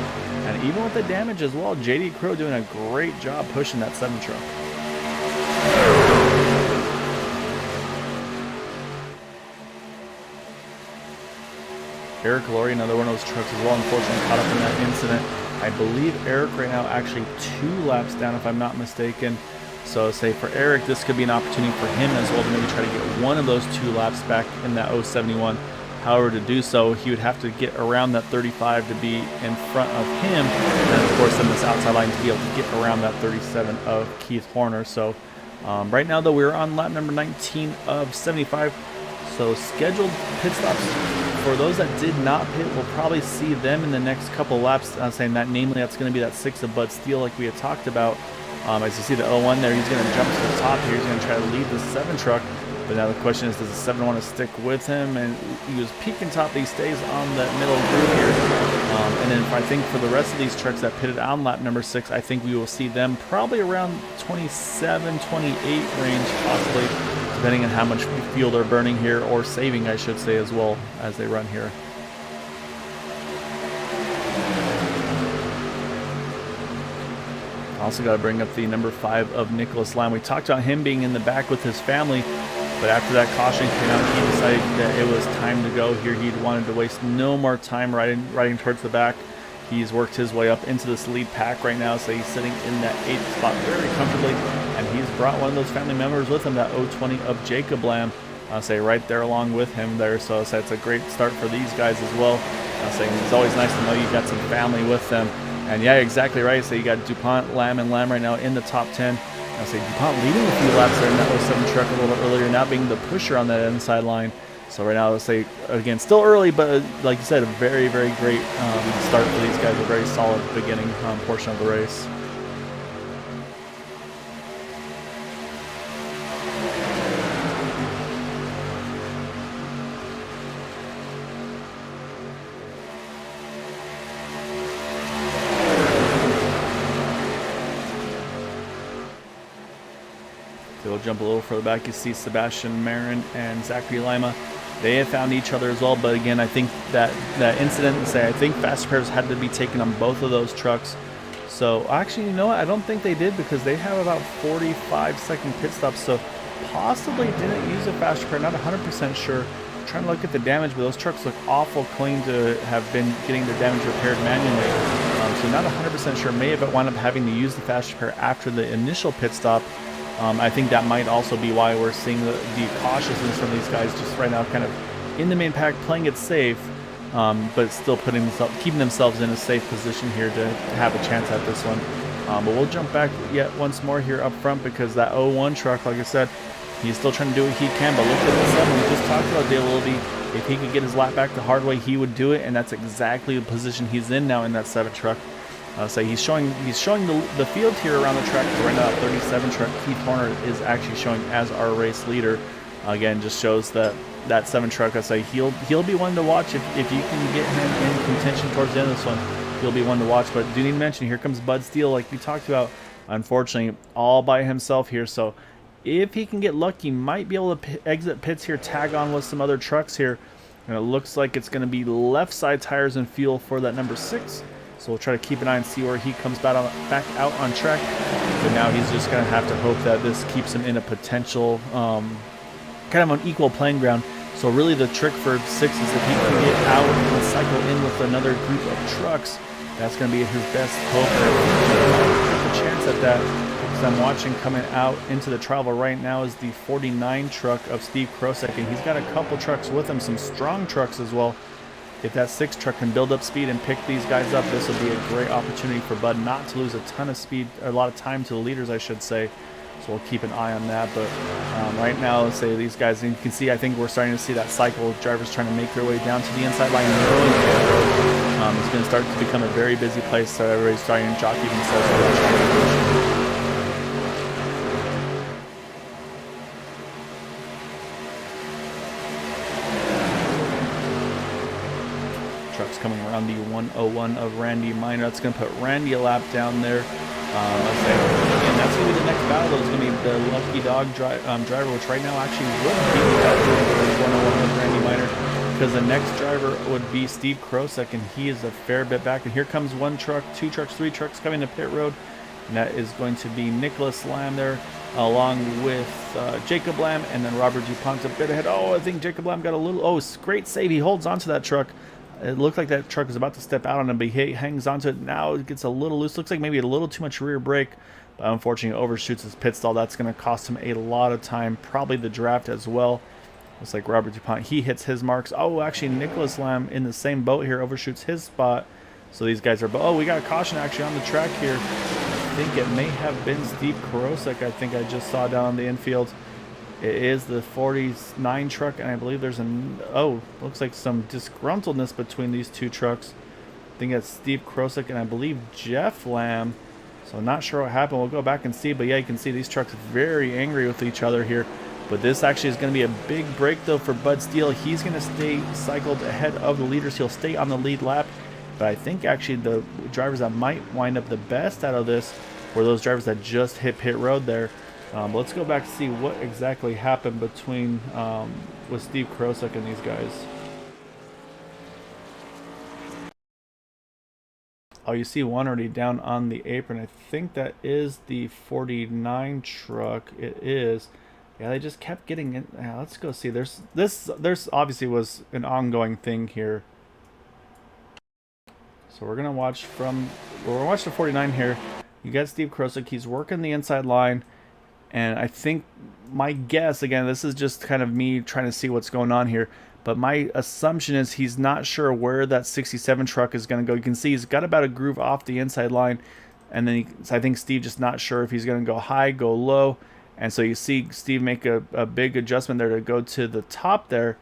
And even with the damage as well, JD Crow doing a great job pushing that 7 truck. Eric Laurie, another one of those trucks as well, unfortunately caught up in that incident. I believe Eric right now actually 2 laps down, if I'm not mistaken. So say for Eric, this could be an opportunity for him as well to maybe try to get one of those 2 laps back in that 071. However, to do so, he would have to get around that 35 to be in front of him. And then, of course, on this outside line to be able to get around that 37 of Keith Horner. So right now, though, we're on lap number 19 of 75. So scheduled pit stops for those that did not pit, we'll probably see them in the next couple laps. I'm saying that, namely, that's going to be that 6 of Bud Steele like we had talked about. As you see the 01 there, he's going to jump to the top here. He's going to try to lead the 7 truck. But now the question is, does the 7 want to stick with him? And he was peaking top. He stays on that middle group here. And then I think for the rest of these trucks that pitted on lap number 6, I think we will see them probably around 27, 28 range, possibly, depending on how much fuel they're burning here, or saving, I should say, as well, as they run here. Also got to bring up the number 5 of Nicholas Lamb. We talked about him being in the back with his family, but after that caution came out, he decided that it was time to go here. He wanted to waste no more time riding towards the back. He's worked his way up into this lead pack right now, so he's sitting in that 8th spot very comfortably, and he's brought one of those family members with him, that 020 of Jacob Lamb, I'll say right there along with him there. So it's a great start for these guys as well. I'll say it's always nice to know you've got some family with them. And yeah, exactly right. So you got DuPont, Lamb, and Lamb right now in the top 10. I'll say DuPont leading a few laps there in that 07 truck a little bit earlier, now being the pusher on that inside line. So right now, I'll say, again, still early, but like you said, a very, very great start for these guys, a very solid beginning portion of the race. We'll jump a little further back. You see Sebastian Marin and Zachary Lima. They have found each other as well, but again, I think that incident, I think fast repairs had to be taken on both of those trucks. So actually, you know what? I don't think they did, because they have about 45-second pit stops, so possibly didn't use a fast repair. Not 100% sure. I'm trying to look at the damage, but those trucks look awful clean to have been getting their damage repaired manually. So not 100% sure. May have wound up having to use the fast repair after the initial pit stop. I think that might also be why we're seeing the cautiousness from these guys just right now, kind of in the main pack, playing it safe, but still keeping themselves in a safe position here to have a chance at this one. But we'll jump back yet once more here up front, because that 01 truck, like I said, he's still trying to do what he can. But look at the 7. We just talked about Dale Willoughby. If he could get his lap back the hard way, he would do it, and that's exactly the position he's in now in that 7 truck. So he's showing the field here around the track. Right now, 37 truck Keith Horner is actually showing as our race leader. Again, just shows that 7 truck. I say he'll be one to watch if you can get him in contention towards the end of this one. He'll be one to watch. But do need to mention, here comes Bud Steele, like we talked about. Unfortunately, all by himself here. So if he can get lucky, might be able to exit pits here, tag on with some other trucks here. And it looks like it's going to be left side tires and fuel for that number 6. So we'll try to keep an eye and see where he comes back out on track. But now he's just going to have to hope that this keeps him in a potential kind of an equal playing ground. So really the trick for 6 is if he can get out and cycle in with another group of trucks, that's going to be his best hope. There's a chance at that, because I'm watching coming out into the travel right now is the 49 truck of Steve Krosek, and he's got a couple trucks with him, some strong trucks as well. If that 6 truck can build up speed and pick these guys up, this will be a great opportunity for Bud not to lose a ton of speed, or a lot of time to the leaders, I should say. So we'll keep an eye on that. But right now, let's say these guys, and you can see, I think we're starting to see that cycle. Drivers trying to make their way down to the inside line. It's going to start to become a very busy place, so everybody's starting to jockey themselves. Trucks coming around the 101 of Randy Minor. That's going to put Randy a lap down there. Let's say, again, that's going to be the next battle. It's going to be the Lucky Dog driver, which right now actually would be the 101 of Randy Minor, because the next driver would be Steve Krosek, and he is a fair bit back. And here comes 1 truck, 2 trucks, 3 trucks coming to pit road, and that is going to be Nicholas Lamb there, along with Jacob Lamb, and then Robert DuPont a bit ahead. Oh, I think Jacob Lamb got a little, great save. He holds onto that truck. It looked like that truck was about to step out on him, but he hangs onto it. Now it gets a little loose. Looks like maybe a little too much rear brake. But unfortunately, overshoots his pit stall. That's going to cost him a lot of time. Probably the draft as well. Looks like Robert DuPont, he hits his marks. Oh, actually, Nicholas Lamb in the same boat here overshoots his spot. So these guys are... Oh, we got a caution actually on the track here. I think it may have been Steve Krosek. I think I just saw down on the infield. It is the 49 truck, and I believe there's looks like some disgruntledness between these two trucks. I think that's Steve Krosek and I believe Jeff Lamb. So I'm not sure what happened. We'll go back and see. But yeah, you can see these trucks very angry with each other here. But this actually is going to be a big break, though, for Bud Steele. He's going to stay cycled ahead of the leaders. He'll stay on the lead lap. But I think actually the drivers that might wind up the best out of this were those drivers that just hit pit road there. Let's go back to see what exactly happened between with Steve Krosek and these guys. Oh, you see one already down on the apron. I think that is the 49 truck. It is. Yeah, they just kept getting in. Yeah, let's go see. There's obviously was an ongoing thing here. So we're gonna watch the 49 here. You got Steve Krosek. He's working the inside line, and I think my guess, again, this is just kind of me trying to see what's going on here, but my assumption is he's not sure where that 67 truck is going to go. You can see he's got about a groove off the inside line, and then I think Steve just not sure if he's going to go high, go low, and so you see Steve make a big adjustment there to go to the top there.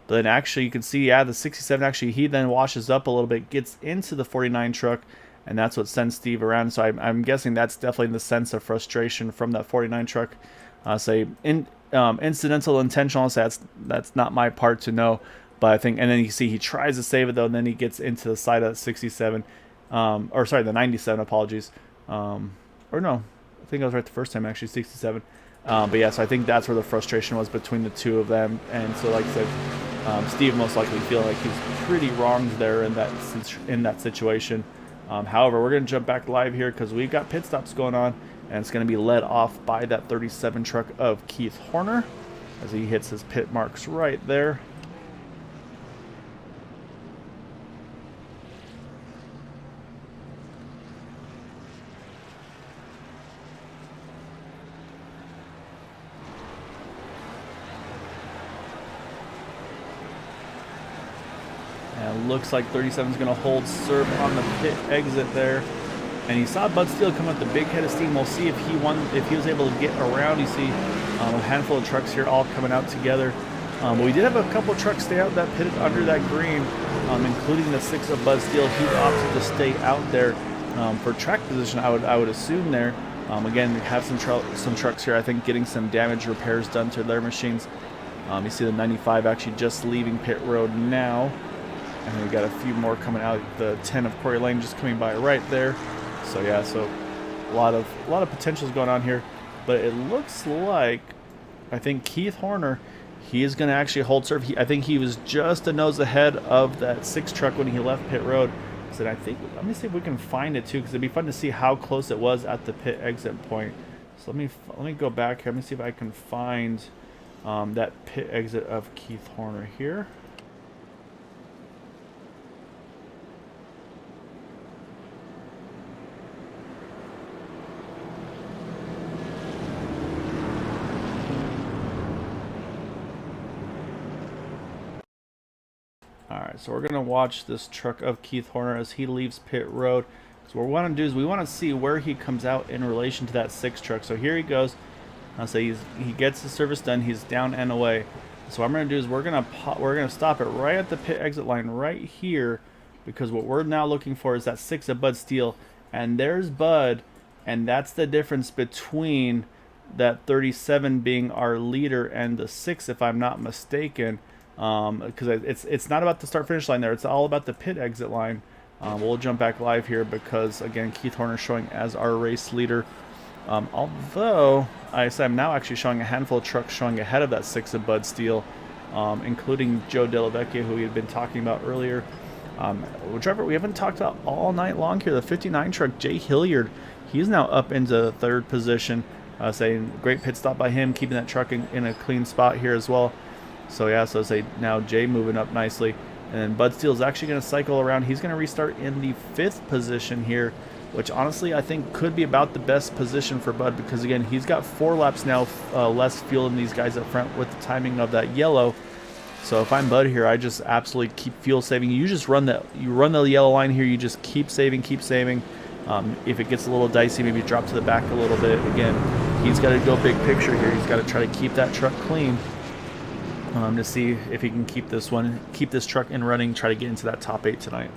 But then actually you can see, yeah, the 67 actually, he then washes up a little bit, gets into the 49 truck, and that's what sends Steve around. So I'm guessing that's definitely the sense of frustration from that 49 truck. Incidental, intentional, so that's not my part to know. But I think, and then you see he tries to save it though, and then he gets into the side of 67, or sorry, the 97. Apologies, or no, I think I was right the first time actually, 67. But yeah, so I think that's where the frustration was between the two of them. And so, like I said, Steve most likely feel like he's pretty wronged there in that situation. However, we're going to jump back live here because we've got pit stops going on, and it's going to be led off by that 37 truck of Keith Horner as he hits his pit marks right there. And it looks like 37 is going to hold serve on the pit exit there. And you saw Bud Steele come with the big head of steam. We'll see if he was able to get around. You see a handful of trucks here all coming out together. We did have a couple of trucks stay out that pitted under that green, including the 6 of Bud Steele. He opted to stay out there for track position, I would assume there. Again, we have some trucks here, I think, getting some damage repairs done to their machines. You see the 95 actually just leaving pit road now. And we got a few more coming out. The 10 of Corey Lane just coming by right there. So yeah, so a lot of potentials going on here. But it looks like, I think Keith Horner, he is going to actually hold serve. I think he was just a nose ahead of that 6 truck when he left pit road. So I think, let me see if we can find it too, because it'd be fun to see how close it was at the pit exit point. So let me go back here. Let me see if I can find that pit exit of Keith Horner here. Alright, so we're going to watch this truck of Keith Horner as he leaves pit road. So what we want to do is we want to see where he comes out in relation to that 6 truck. So here he goes. I'll say he gets the service done. He's down and away. So what I'm going to do is we're going to stop it right at the pit exit line right here, because what we're now looking for is that 6 of Bud Steele. And there's Bud, and that's the difference between that 37 being our leader and the 6, if I'm not mistaken. Because it's not about the start-finish line there. It's all about the pit exit line. We'll jump back live here because, again, Keith Horner showing as our race leader. Although, I'm now actually showing a handful of trucks showing ahead of that 6 of Bud Steele, including Joe Delavecchia, who we had been talking about earlier. Driver we haven't talked about all night long here, the 59 truck, Jay Hilliard. He's now up into 3rd position. Saying great pit stop by him, keeping that truck in a clean spot here as well. So yeah, so say now Jay moving up nicely, and then Bud Steele is actually going to cycle around. He's going to restart in the 5th position here, which honestly I think could be about the best position for Bud, because again he's got 4 laps now less fuel than these guys up front with the timing of that yellow. So if I'm Bud here, I just absolutely keep fuel saving. You just run the yellow line here. You just keep saving, keep saving. If it gets a little dicey, maybe drop to the back a little bit. Again, he's got to go big picture here. He's got to try to keep that truck clean to see if he can keep this truck in running, try to get into that top 8 tonight.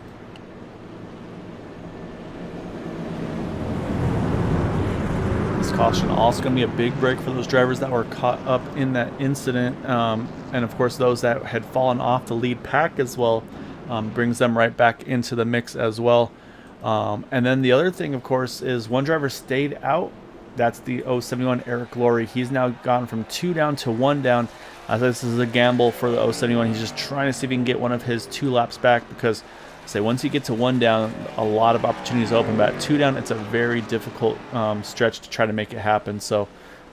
This caution also going to be a big break for those drivers that were caught up in that incident, and of course those that had fallen off the lead pack as well. Brings them right back into the mix as well. And then the other thing, of course, is one driver stayed out. That's the 071 Eric Laurie. He's now gone from 2 down to 1 down. This is a gamble for the 071. He's just trying to see if he can get one of his 2 laps back, because say once you get to 1 down, a lot of opportunities open. But at 2 down, it's a very difficult stretch to try to make it happen. So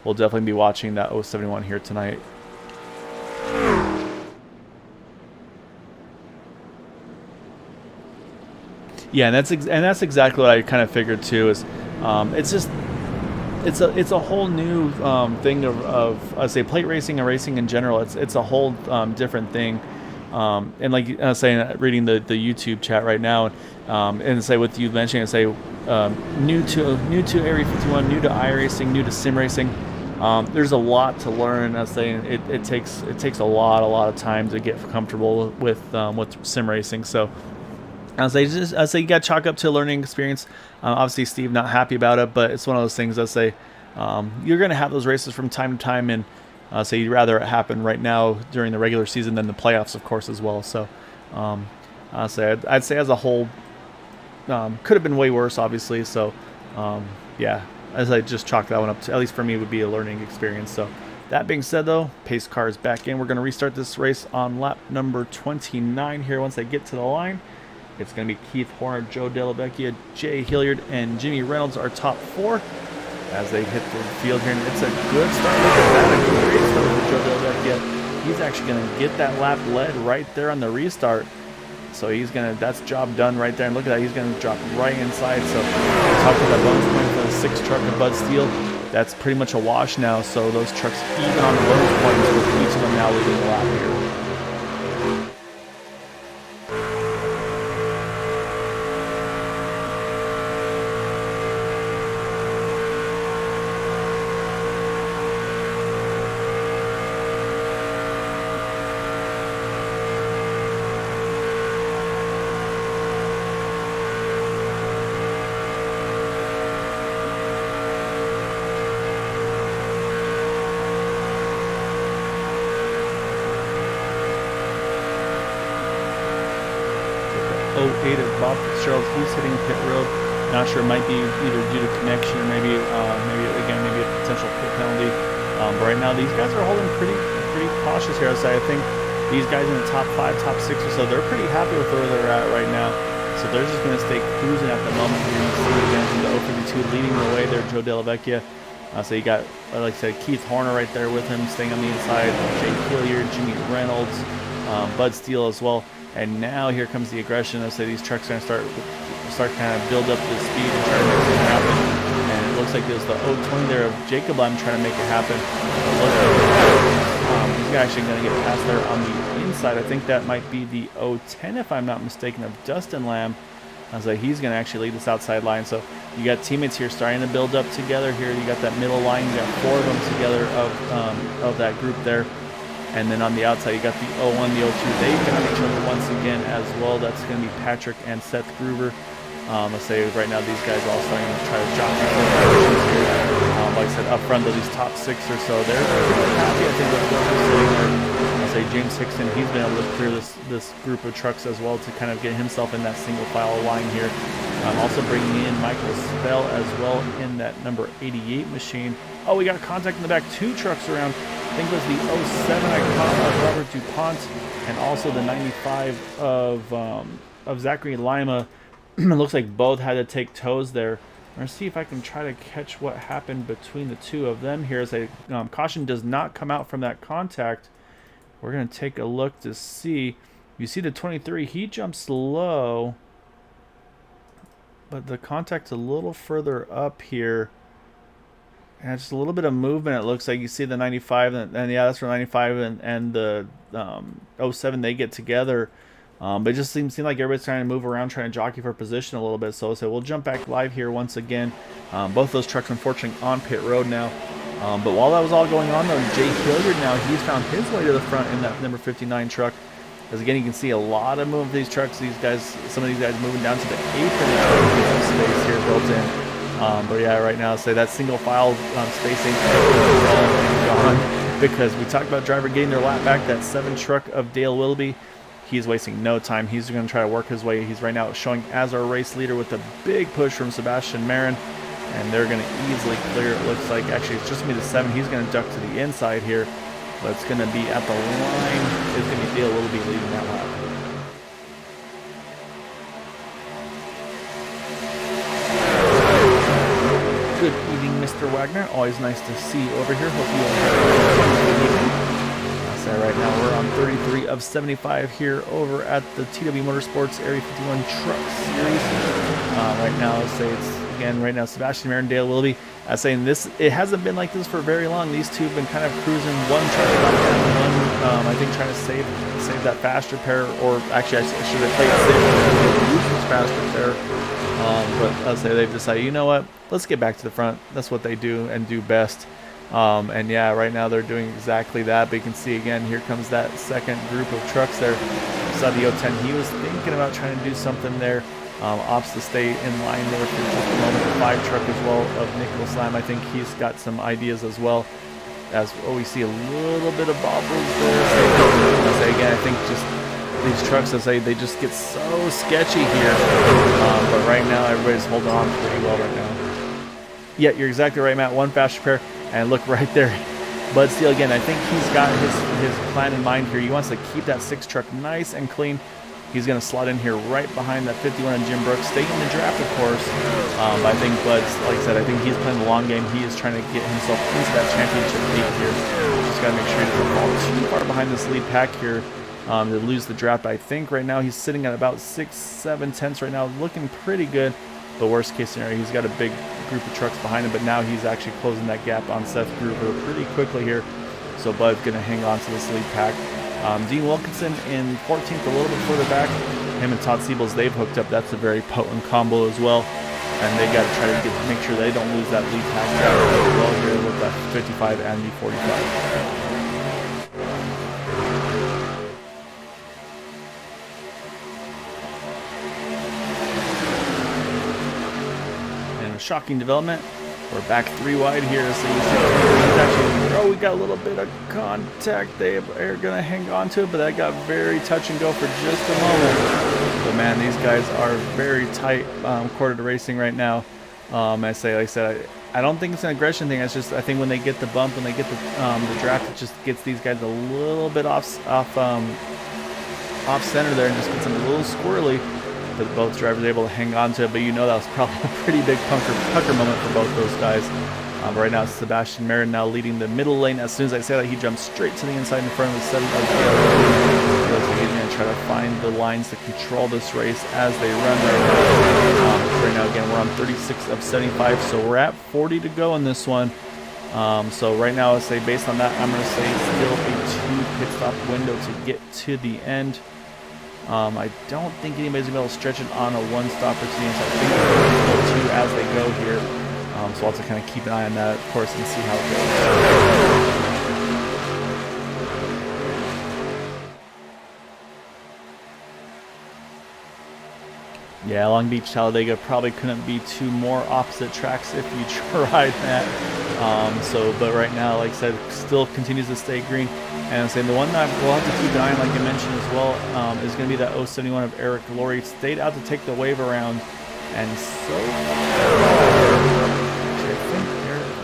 we'll definitely be watching that 071 here tonight. Yeah, and that's exactly what I kind of figured too. Is it's a whole new thing of I'd say plate racing and racing in general. It's a whole different thing. And like I was saying, reading the YouTube chat right now, and say with you mentioning, say new to Area 51, new to iRacing, new to sim racing. There's a lot to learn. I was saying it takes a lot of time to get comfortable with sim racing. So I say you got to chalk up to a learning experience. Obviously, Steve not happy about it, but it's one of those things. I say you're going to have those races from time to time, and so you'd rather it happen right now during the regular season than the playoffs, of course, as well. So I'd say as a whole, could have been way worse, obviously. So yeah, as I just chalk that one up to, at least for me, would be a learning experience. So that being said, though, pace car is back in. We're going to restart this race on lap number 29 here. Once they get to the line, it's going to be Keith Horner, Joe Dellavecchia, Jay Hilliard, and Jimmy Reynolds, our top 4, as they hit the field here. And it's a good start. Look at that. A great start for Joe Dellavecchia. He's actually going to get that lap led right there on the restart. So that's job done right there. And look at that. He's going to drop right inside. So we're talking about bonus point for the 6 truck of Bud Steele. That's pretty much a wash now. So those trucks even on the bonus points, with each of them now leading the lap here. Bob Fitzgerald, he's hitting pit road. Not sure, it might be either due to connection or maybe a potential pit penalty. But right now these guys are holding pretty cautious here. So I think these guys in the top 5, top 6 or so, they're pretty happy with where they're at right now. So they're just going to stay cruising at the moment. You're going to see again from the 052 leading the way there, Joe Dellavecchia. So you got, like I said, Keith Horner right there with him, staying on the inside. Jake Hilliard, Jimmy Reynolds, Bud Steele as well. And now here comes the aggression. I say these trucks are going to start kind of build up the speed and try to make it happen. And it looks like there's the 020 there of Jacob Lamb trying to make it happen. He's actually going to get past there on the inside. I think that might be the 010, if I'm not mistaken, of Dustin Lamb. I say he's going to actually lead this outside line. So you got teammates here starting to build up together here. You got that middle line. You got 4 of them together of that group there. And then on the outside, you got the 01, the 02. They found each other once again as well. That's going to be Patrick and Seth Gruber. Let's say right now these guys are all starting to try to jockey for positions here. Like I said, up front of these top 6 or so, they're pretty happy. I think with what they're sitting there. I'll say James Hickson, he's been able to clear this group of trucks as well to kind of get himself in that single file line here. Also bringing in Michael Spell as well in that number 88 machine. Oh, we got contact in the back. 2 trucks around. I think it was the 07 I caught of Robert DuPont, and also the 95 of Zachary Lima. It looks like both had to take toes there. I'm going to see if I can try to catch what happened between the 2 of them here. As a caution does not come out from that contact. We're going to take a look to see. You see the 23, he jumps low, but the contact's a little further up here. And just a little bit of movement, it looks like. You see the 95, and yeah, that's where 95 and the 07, they get together. But it just seems like everybody's trying to move around, trying to jockey for position a little bit. So we'll jump back live here once again. Both those trucks, unfortunately, on pit road now. But while that was all going on, though, Jake Hilliard now, he's found his way to the front in that number 59 truck. As again, you can see a lot of movement for these trucks. These guys, some of these guys moving down to the 8th inning space here built in. But yeah, right now, say that single file spacing gone, because we talked about driver getting their lap back. That 7 truck of Dale Willoughby, he's wasting no time. He's going to try to work his way. He's right now showing as our race leader with a big push from Sebastian Marin. And they're going to easily clear, it looks like. Actually, it's just going to be the 7. He's going to duck to the inside here. But it's going to be at the line. It's going to be Dale Willoughby leading that lap. Good evening, Mr. Wagner. Always nice to see you over here. Hope you all have a good evening. So right now we're on 33 of 75 here over at the TWM Motorsports Area 51 Truck Series. Right now, say it's again right now Sebastian Marin, Dale Willoughby. I was saying this, it hasn't been like this for very long. These two have been kind of cruising, one trying to knock down one, I think trying to save that fast repair, or actually I should have played safe fast repair. But I'll say they've decided, you know what, let's get back to the front. That's what they do and do best. And yeah, right now they're doing exactly that. But you can see again, here comes that second group of trucks there. Saw the 010. He was thinking about trying to do something there. Opts to stay in line there for just a moment. The 5 truck as well of Nicholas Lamb. I think he's got some ideas as well. As we see a little bit of bobbles there. So, I say again, I think just these trucks, they just get so sketchy here. But right now, everybody's holding on pretty well right now. Yeah, you're exactly right, Matt. One fast repair, and look right there. Bud Steele again. I think he's got his plan in mind here. He wants to keep that 6 truck nice and clean. He's going to slot in here right behind that 51 on Jim Brooks. Stay in the draft, of course. I think Bud's, like I said, I think he's playing the long game. He is trying to get himself into that championship league here. Just got to make sure he doesn't fall too far behind this lead pack here to lose the draft. I think right now he's sitting at about 6-7 tenths right now, looking pretty good. The worst case scenario, he's got a big group of trucks behind him, but now he's actually closing that gap on Seth Gruber pretty quickly here. So Bud's going to hang on to this lead pack. Dean Wilkinson in 14th, a little bit further back. Him and Todd Siebels, they've hooked up. That's a very potent combo as well. And they got to try to make sure they don't lose that lead pack as well here with that 55 and the 45. Shocking development. We're back 3 wide here, so you see actually, we got a little bit of contact. They are going to hang on to it, but that got very touch and go for just a moment. But man, these guys are very tight quarter to racing right now. Like I said, I don't think it's an aggression thing. It's just I think when they get the bump, when they get the draft, it just gets these guys a little bit off center there and just gets them a little squirrely. But both drivers are able to hang on to it, but you know that was probably a pretty big pucker moment for both those guys. But right now, Sebastian Marin now leading the middle lane. As soon as I say that, he jumps straight to the inside in front of the 7. He's going to try to find the lines to control this race as they run right now. Again, we're on 36 of 75, so we're at 40 to go in this one. So right now, I'll say based on that, I'm going to say still a 2 pit stop window to get to the end. I don't think anybody's going to be able to stretch it on a 1-stopper team, so I think they're going to go 2 as they go here. So I'll have to kind of keep an eye on that, of course, and see how it goes. Yeah, Long Beach, Talladega probably couldn't be 2 more opposite tracks if you tried that. But right now, like I said, still continues to stay green. And I'm saying the one that we'll have to keep an eye on, like I mentioned as well, is going to be that 071 of Eric Laurie. Stayed out to take the wave around. And so actually, I think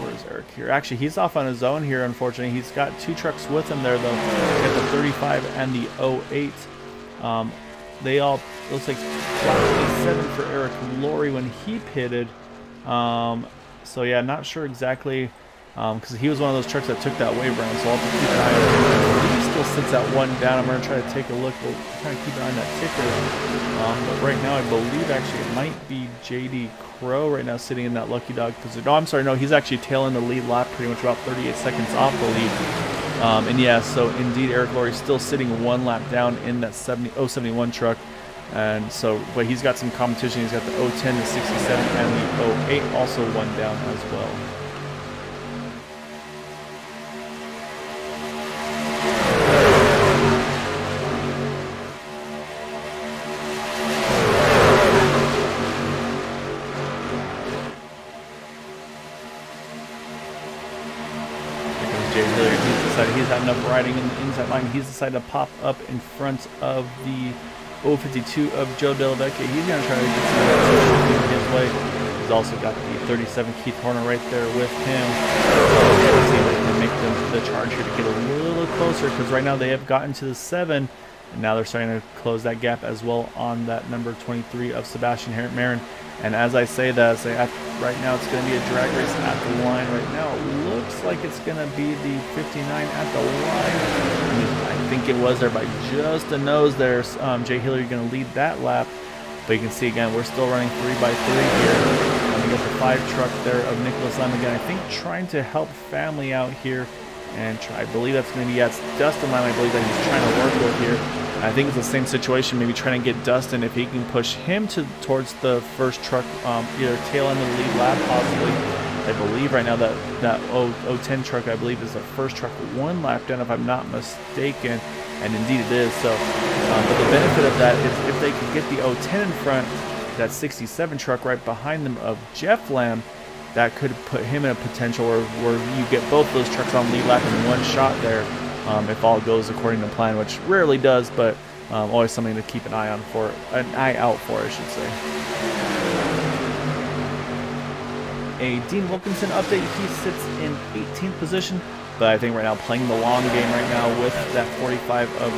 where's Eric here? Actually, he's off on his own here, unfortunately. He's got 2 trucks with him there, though. He's got the 35 and the 08. They all, looks like 7 for Eric Laurie when he pitted. So yeah, not sure exactly, because he was one of those trucks that took that wave around, so I'll have to keep an eye on him. He still sits at 1 down. I'm going to try to take a look. We'll kind of keep an eye on that ticker. But right now, I believe actually it might be JD Crow right now sitting in that lucky dog position. No, I'm sorry, no, he's actually tailing the lead lap, pretty much about 38 seconds off the lead. And yeah, so indeed, Eric Laurie still sitting 1 lap down in that 071 truck. And so, but he's got some competition. He's got the 010, the 67, and the 08 also 1 down as well. he's had enough riding in the inside line. He's decided to pop up in front of the 052 of Joe Delavecchia. He's going to try to get some of his way. He's also got the 37 Keith Horner right there with him. So see if they can make the charge here to get a little closer, because right now they have gotten to the 7, and now they're starting to close that gap as well on that number 23 of Sebastian Marin. And as I say that, right now it's going to be a drag race at the line. Right now it looks like it's going to be the 59 at the line. I think it was there by just a nose there. Jay Hilliard going to lead that lap. But you can see again, we're still running 3x3 here. We got the 5 truck there of Nicholas Lima again. I think trying to help family out here. And I believe that's going to be, it's Dustin Lima, I believe, that he's trying to work with here. I think it's the same situation, maybe trying to get Dustin, if he can push him towards the first truck, either tail end of the lead lap possibly. I believe right now that 010 truck, I believe, is the first truck 1 lap down, if I'm not mistaken. And indeed it is. So, but the benefit of that is if they could get the 010 in front, that 67 truck right behind them of Jeff Lamb, that could put him in a potential where you get both those trucks on lead lap in one shot there, if all goes according to plan, which rarely does, but always something to keep an eye out for, I should say. A Dean Wilkinson update. He sits in 18th position, but I think right now playing the long game right now with that 45 of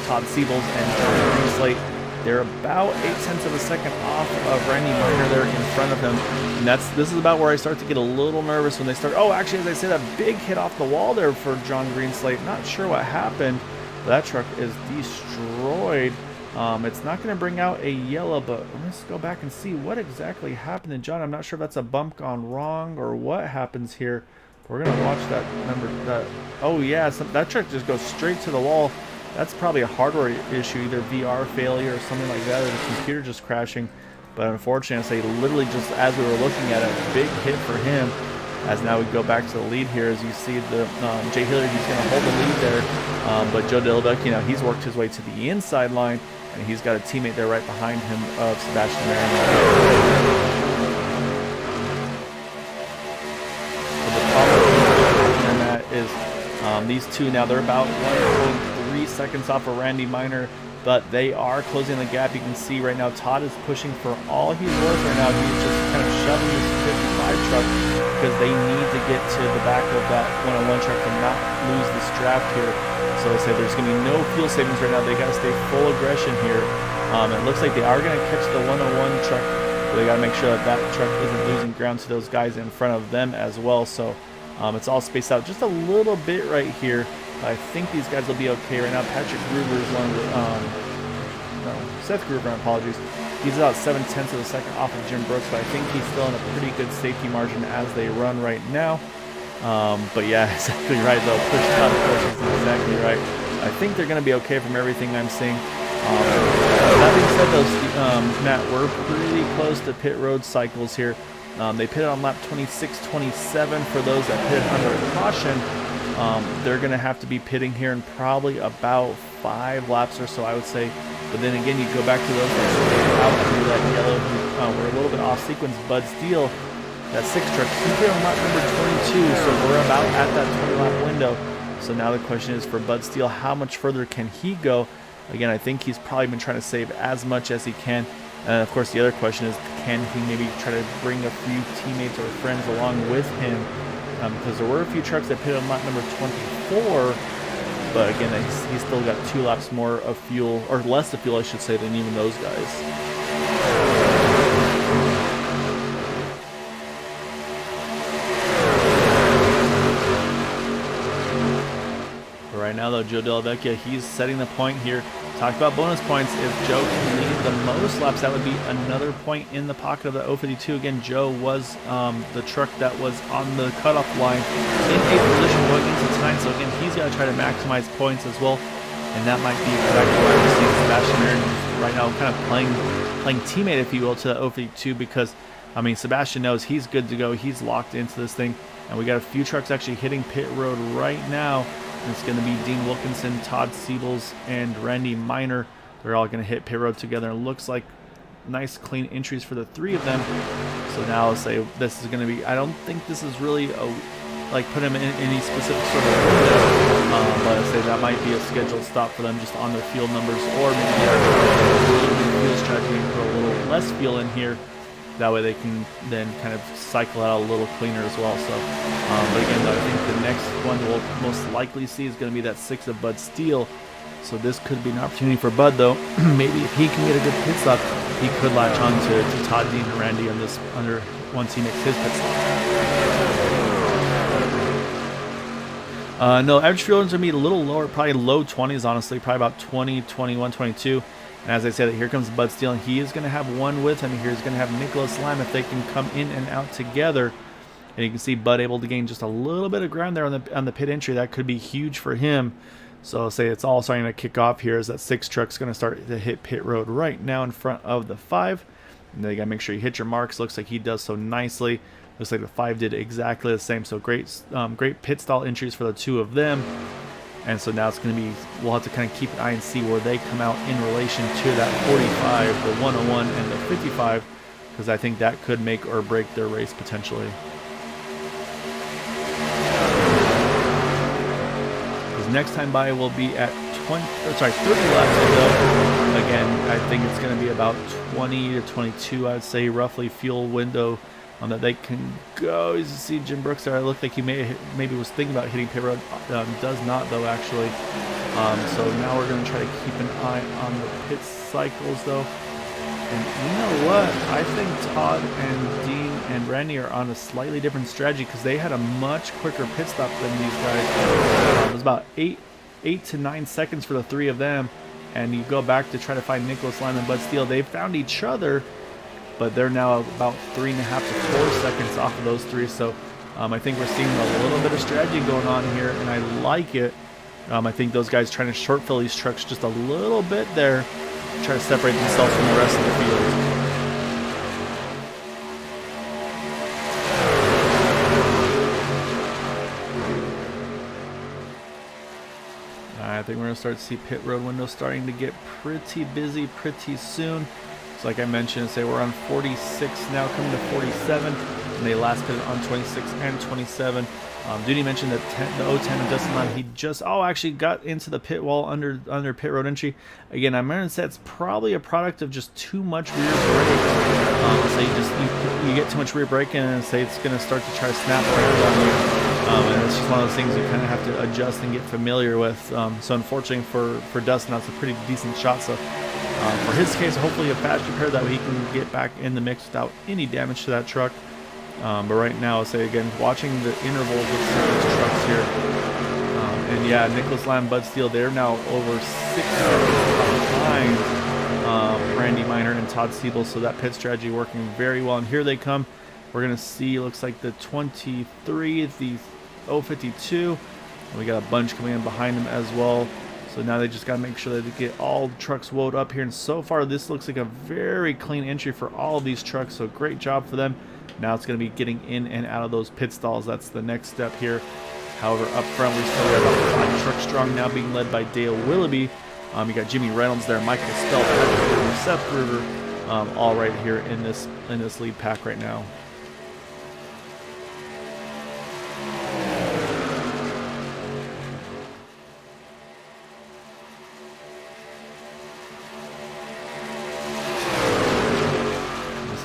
Todd Siebels and Jordan Greenslate. They're about 0.8 of a second off of Randy Miner there in front of him. And this is about where I start to get a little nervous when they start. Oh, actually, as I said, a big hit off the wall there for John Greenslate. Not sure what happened, but that truck is destroyed. It's not going to bring out a yellow, but let's go back and see what exactly happened to John. I'm not sure if that's a bump gone wrong or what happens here. We're going to watch that number. Oh, yeah, that truck just goes straight to the wall. That's probably a hardware issue, either VR failure or something like that, or the computer just crashing. But unfortunately, I say literally just as we were looking at it, big hit for him. As now we go back to the lead here, as you see the Jay Hilliard, he's going to hold the lead there. But Joe Delavecchia, he's worked his way to the inside line, and he's got a teammate there right behind him of Sebastian Marin. So the problem in that is these two now, they're about 1.3 seconds off of Randy Miner, but they are closing the gap. You can see right now Todd is pushing for all he's worth right now. He's just kind of shoving his 55 truck because they need to get to the back of that 101 truck and not lose this draft here. So I say there's going to be no fuel savings right now. They got to stay full aggression here. It looks like they are going to catch the 101 truck, but they got to make sure that that truck isn't losing ground to those guys in front of them as well. So it's all spaced out just a little bit right here. I think these guys will be okay right now. Patrick Gruber is one of the, Seth Gruber, apologies. He's about 0.7 of a second off of Jim Brooks, but I think he's still in a pretty good safety margin as they run right now. But yeah, exactly right though. Push Todd, of course, is exactly right. I think they're going to be okay from everything I'm seeing. That being said though, Matt, we're pretty close to pit road cycles here. They pitted on lap 26-27 for those that pitted under caution. They're going to have to be pitting here in probably about 5 laps or so, I would say. But then again, you go back to those that stayed out through that yellow. We're a little bit off sequence. Bud Steele, that 6 truck, he hit on lap number 22, so we're about at that 20-lap window. So now the question is for Bud Steele, how much further can he go? Again, I think he's probably been trying to save as much as he can. And of course, the other question is, can he maybe try to bring a few teammates or friends along with him? Because there were a few trucks that pitted on lap number 24, but again, he's still got 2 laps more of fuel, or less of fuel, I should say, than even those guys. Right now, though, Joe Delavecchia, he's setting the point here. Talked about bonus points. If Joe can lead the most laps, that would be another point in the pocket of the 052. Again, Joe was the truck that was on the cutoff line in 8th position going into tonight. So again, he's got to try to maximize points as well. And that might be exactly why we're seeing Sebastian Marin right now kind of playing teammate, if you will, to the 052, because, I mean, Sebastian knows he's good to go. He's locked into this thing. And we got a few trucks actually hitting pit road right now. It's going to be Dean Wilkinson, Todd Siebels, and Randy Miner. They're all going to hit pit road together. It looks like nice, clean entries for the 3 of them. So now let's say this is going to be, I don't think this is really like put him in any specific sort of But I say that might be a scheduled stop for them just on their fuel numbers, or maybe they're a little bit of fuel strategy and put a little less fuel in here. That way they can then kind of cycle out a little cleaner as well. So, but again, though, I think the next one we'll most likely see is going to be that 6 of Bud Steele. So this could be an opportunity for Bud, though. Maybe if he can get a good pit stop, he could latch on to Todd, Dean, and Randy on this once he makes his pit stop. No, average fuel is going to be a little lower, probably low 20s, honestly, probably about 20, 21, 22. And as I said, here comes Bud Steele, and he is going to have one with him. Here he's going to have Nicholas Lima if they can come in and out together. And you can see Bud able to gain just a little bit of ground there on the pit entry. That could be huge for him. So I'll say it's all starting to kick off here as that 6 truck's going to start to hit pit road right now in front of the 5. And then you got to make sure you hit your marks. Looks like he does so nicely. Looks like the 5 did exactly the same. So great pit stall entries for the 2 of them. And so now it's going to be, we'll have to kind of keep an eye and see where they come out in relation to that 45, the 101, and the 55, because I think that could make or break their race potentially. Next time by will be at 30 laps though. Again, I think it's going to be about 20 to 22, I'd say, roughly fuel window on that they can go. As you see Jim Brooks there, I looked like he maybe was thinking about hitting pit road. Does not though, actually. So now we're going to try to keep an eye on the pit cycles though. And you know what? I think Todd and Dean and Randy are on a slightly different strategy because they had a much quicker pit stop than these guys. It was about 8 to 9 seconds for the 3 of them. And you go back to try to find Nicholas Lima and Bud Steele. They found each other, but they're now about 3.5 to 4 seconds off of those 3. So I think we're seeing a little bit of strategy going on here, and I like it. I think those guys trying to short fill these trucks just a little bit there. Try to separate themselves from the rest of the field. I think we're going to start to see pit road windows starting to get pretty busy pretty soon. So like I mentioned, say we're on 46 now, coming to 47, and they last pitted on 26 and 27. Duty mentioned that the 010 of Dustin Lime, he just actually got into the pit wall under pit road entry. Again, I'm going to say it's probably a product of just too much rear brake. So you get too much rear braking, and say it's going to start to try to snap around on you. And it's just one of those things you kind of have to adjust and get familiar with. So unfortunately for Dustin, that's a pretty decent shot. So for his case, hopefully a fast repair that way he can get back in the mix without any damage to that truck. But right now, I'll say again, watching the intervals with some of these trucks here. And yeah, Nicholas Lamb, Bud Steele, they're now over 6 seconds behind Randy Miner and Todd Siebel. So that pit strategy working very well. And here they come. We're going to see, looks like the 23, the 052. We got a bunch coming in behind them as well. So now they just got to make sure that they get all trucks woed up here. And so far, this looks like a very clean entry for all of these trucks. So great job for them. Now it's going to be getting in and out of those pit stalls. That's the next step here. However, up front, we still got about 5 trucks strong now, being led by Dale Willoughby. You got Jimmy Reynolds there, Michael Spelt, Seth Gruber, all right here in this lead pack right now.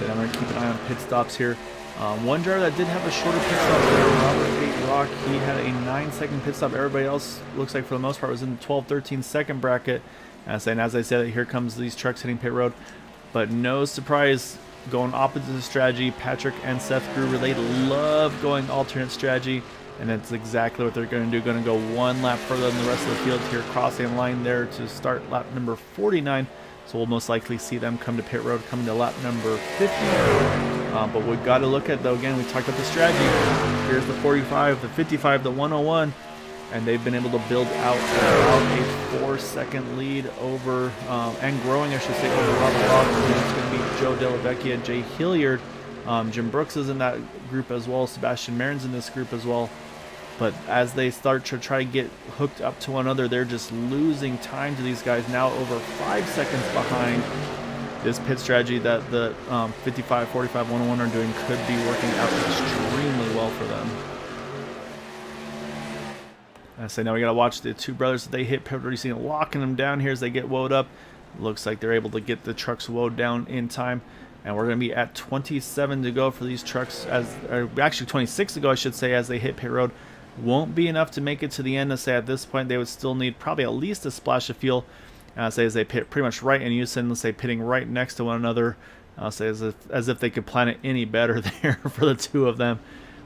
I'm going to keep an eye on pit stops here. One driver that did have a shorter pit stop there, Robert 8 Rock, he had a 9-second pit stop. Everybody else, looks like for the most part, was in the 12-13 second bracket. And as I said, here comes these trucks hitting pit road. But no surprise, going opposite the strategy, Patrick and Seth Gruber, they love going alternate strategy. And that's exactly what they're going to do. Going to go one lap further than the rest of the field here, crossing line there to start lap number 49. So we'll most likely see them come to pit road, coming to lap number 50. But we've got to look at, though, again, we talked about the strategy. Here's the 45, the 55, the 101. And they've been able to build out about a 4-second lead over, and growing, I should say, over Robert Rock. It's going to be Joe Dellavecchia, Jay Hilliard. Jim Brooks is in that group as well. Sebastian Marin's in this group as well. But as they start to try to get hooked up to one another, they're just losing time to these guys, now over 5 seconds behind. This pit strategy that the 55, 45, 101 are doing could be working out extremely well for them. I say now we got to watch the two brothers. They hit pit road. You see them locking them down here as they get woed up. Looks like they're able to get the trucks woed down in time. And we're going to be at 27 to go for these trucks, or actually 26 to go, I should say, as they hit pit road. Won't be enough to make it to the end. I say at this point they would still need probably at least a splash of fuel. Say as they pit pretty much right in unison. Let's say pitting right next to one another. I'll say as if they could plan it any better there for the two of them.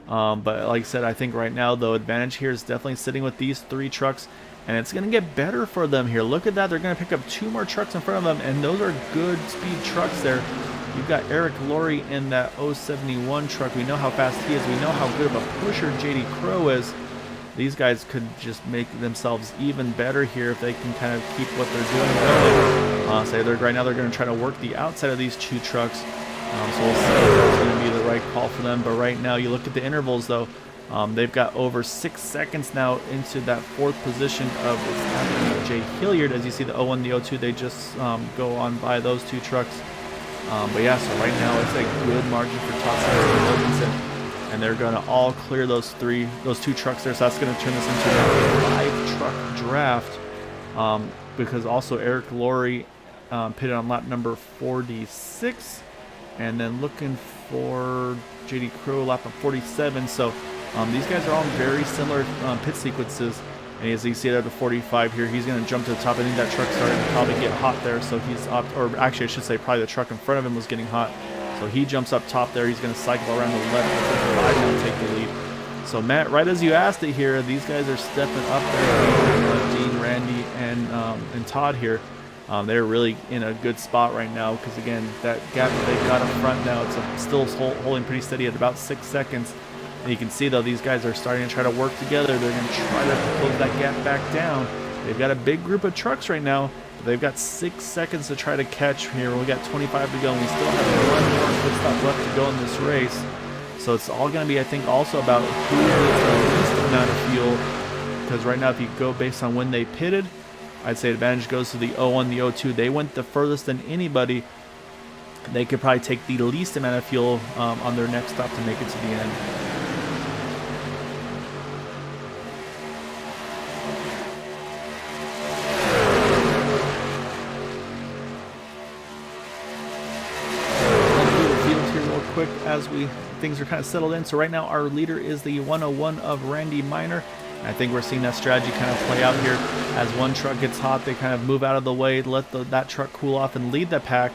But like I said, I think right now the advantage here is definitely sitting with these three trucks, and it's going to get better for them here. Look at that. They're going to pick up two more trucks in front of them, and those are good speed trucks there. You've got Eric Laurie in that 071 truck. We know how fast he is. We know how good of a pusher JD Crow is. These guys could just make themselves even better here if they can kind of keep what they're doing going. Say right now they're going to try to work the outside of these two trucks. So we'll see if that's going to be the right call for them. But right now, you look at the intervals, though. They've got over 6 seconds now into that fourth position of Jay Hilliard. As you see, the 01, the 02, they just go on by those two trucks. But yeah, so right now it's a good margin for Todd and Wilkinson. And they're going to all clear those two trucks there. So that's going to turn this into a 5-truck draft. Because also Eric Laurie pitted on lap number 46. And then looking for JD Crow lap of 47. So these guys are all in very similar pit sequences. And as you see it at the 45 here, he's going to jump to the top. I think that truck started to probably get hot there. So he's up, or actually I should say probably the truck in front of him was getting hot. So he jumps up top there. He's going to cycle around the left. The 55 now take the lead. So Matt, right as you asked it here, these guys are stepping up there. Dean, Randy, and Todd here. They're really in a good spot right now because, again, that gap that they've got up front now, it's still holding pretty steady at about 6 seconds. And you can see, though, these guys are starting to try to work together. They're going to try to close that gap back down. They've got a big group of trucks right now. But they've got 6 seconds to try to catch here. We got 25 to go, and we still have one more pit stop left to go in this race. So it's all going to be, I think, also about who gets the least amount of fuel. Because right now, if you go based on when they pitted, I'd say advantage goes to the 01, the 02. They went the furthest than anybody. They could probably take the least amount of fuel on their next stop to make it to the end. Quick as things are kind of settled in. So right now our leader is the 101 of Randy Miner. I think we're seeing that strategy kind of play out here. As one truck gets hot, they kind of move out of the way, let that truck cool off and lead the pack,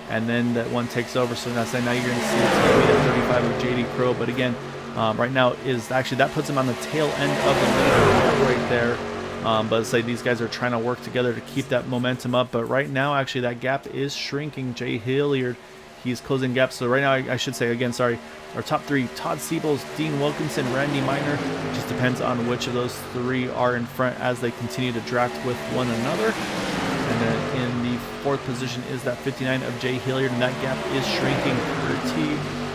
and then that one takes over. So now you're going to see it's going to be that 35 of JD Crow. But again, right now is actually that puts him on the tail end of the leader right there. But let's say these guys are trying to work together to keep that momentum up. But right now, actually, that gap is shrinking. Jay Hilliard, he's closing gaps. So right now, I should say again, sorry, our top three: Todd Siebels, Dean Wilkinson, Randy Miner. It just depends on which of those three are in front as they continue to draft with one another. And then in the fourth position is that 59 of Jay Hilliard, and that gap is shrinking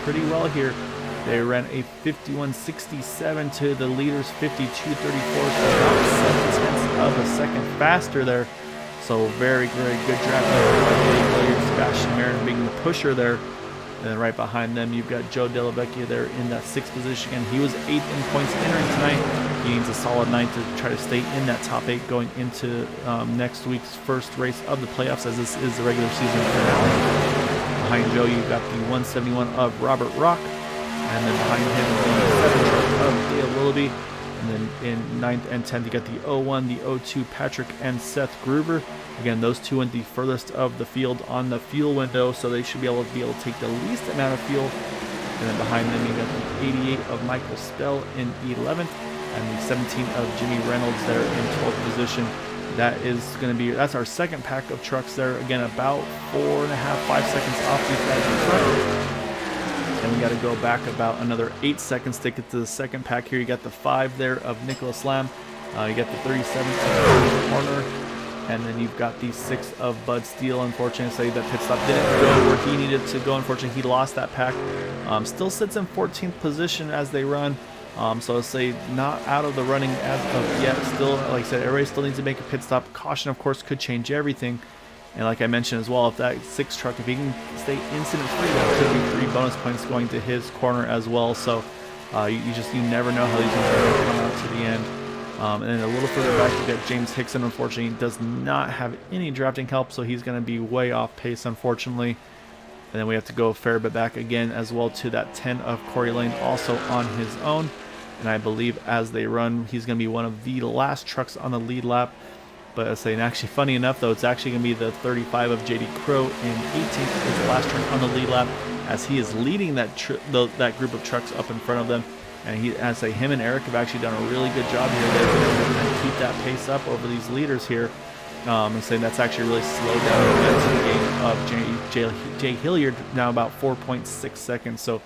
pretty well here. They ran a 51.67 to the leader's 52.34, so about 7/10 of a second faster there. So very, very good draft by Jay Hilliard. Sebastian Marin being the pusher there. And then right behind them, you've got Joe Dellavecchia there in that 6th position. And he was 8th in points entering tonight. He needs a solid 9 to try to stay in that top 8 going into next week's first race of the playoffs, as this is the regular season finale. Behind Joe, you've got the 171 of Robert Rock. And then behind him, the 7 truck of Dale Willoughby. And then in 9th and 10th, you got the 01, the 02, Patrick and Seth Gruber. Again, those two went the furthest of the field on the fuel window, so they should be able to take the least amount of fuel. And then behind them, you got the 88 of Michael Spell in 11th, and the 17 of Jimmy Reynolds there in 12th position. That is going to be, that's our second pack of trucks there. Again, about 4.5-5 seconds off these guys in front. And we got to go back about another 8 seconds to get to the second pack here. You got the 5 there of Nicholas Lamb. You got the 37 of Corner. And then you've got the 6 of Bud Steele. Unfortunately, that pit stop didn't go where he needed to go. Unfortunately, he lost that pack. Still sits in 14th position as they run. So let's say not out of the running as of yet. Still, like I said, everybody still needs to make a pit stop. Caution, of course, could change everything. And like I mentioned as well, if that 6 truck, if he can stay incident-free, that could be 3 bonus points going to his corner as well. So you never know how these things are going to come out to the end. And then a little further back, you got James Hickson. Unfortunately, does not have any drafting help, so he's going to be way off pace, unfortunately. And then we have to go a fair bit back again as well to that 10 of Corey Lane, also on his own. And I believe as they run, he's going to be one of the last trucks on the lead lap. But I say, and actually, funny enough, though, it's actually going to be the 35 of JD Crow in 18th is the last truck on the lead lap, as he is leading that group of trucks up in front of them. And I say, him and Eric have actually done a really good job here. They've been able to keep that pace up over these leaders here. And saying that's actually really slowed down the momentum game of Jay Hilliard, now about 4.6 seconds. So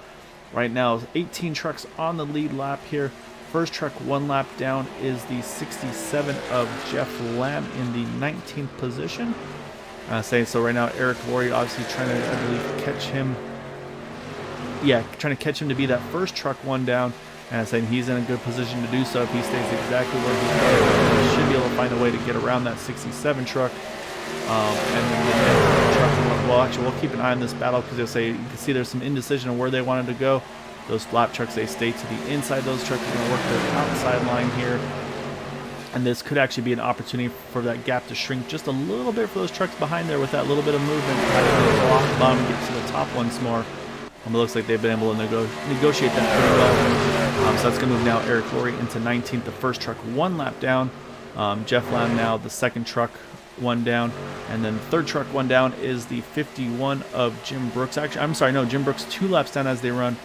right now, 18 trucks on the lead lap here. First truck 1 lap down is the 67 of Jeff Lamb in the 19th position. So right now, Eric Laurie obviously trying to, I believe, catch him. Yeah, trying to catch him to be that first truck 1 down. And saying he's in a good position to do so if he stays exactly where he's going. He should be able to find a way to get around that 67 truck. And then the next truck, well, actually, we'll keep an eye on this battle because they'll say you can see there's some indecision on where they wanted to go. Those lap trucks, they stay to the inside. Those trucks are going to work their outside line here. And this could actually be an opportunity for that gap to shrink just a little bit for those trucks behind there with that little bit of movement. Try to go off the bottom and get to the top once more. It looks like they've been able to negotiate that pretty well. So that's going to move now Eric Laurie into 19th, the first truck 1 lap down. Jeff Lamb now the second truck 1 down. And then the third truck 1 down is the 51 of Jim Brooks. Actually, I'm sorry, no, Jim Brooks 2 laps down as they run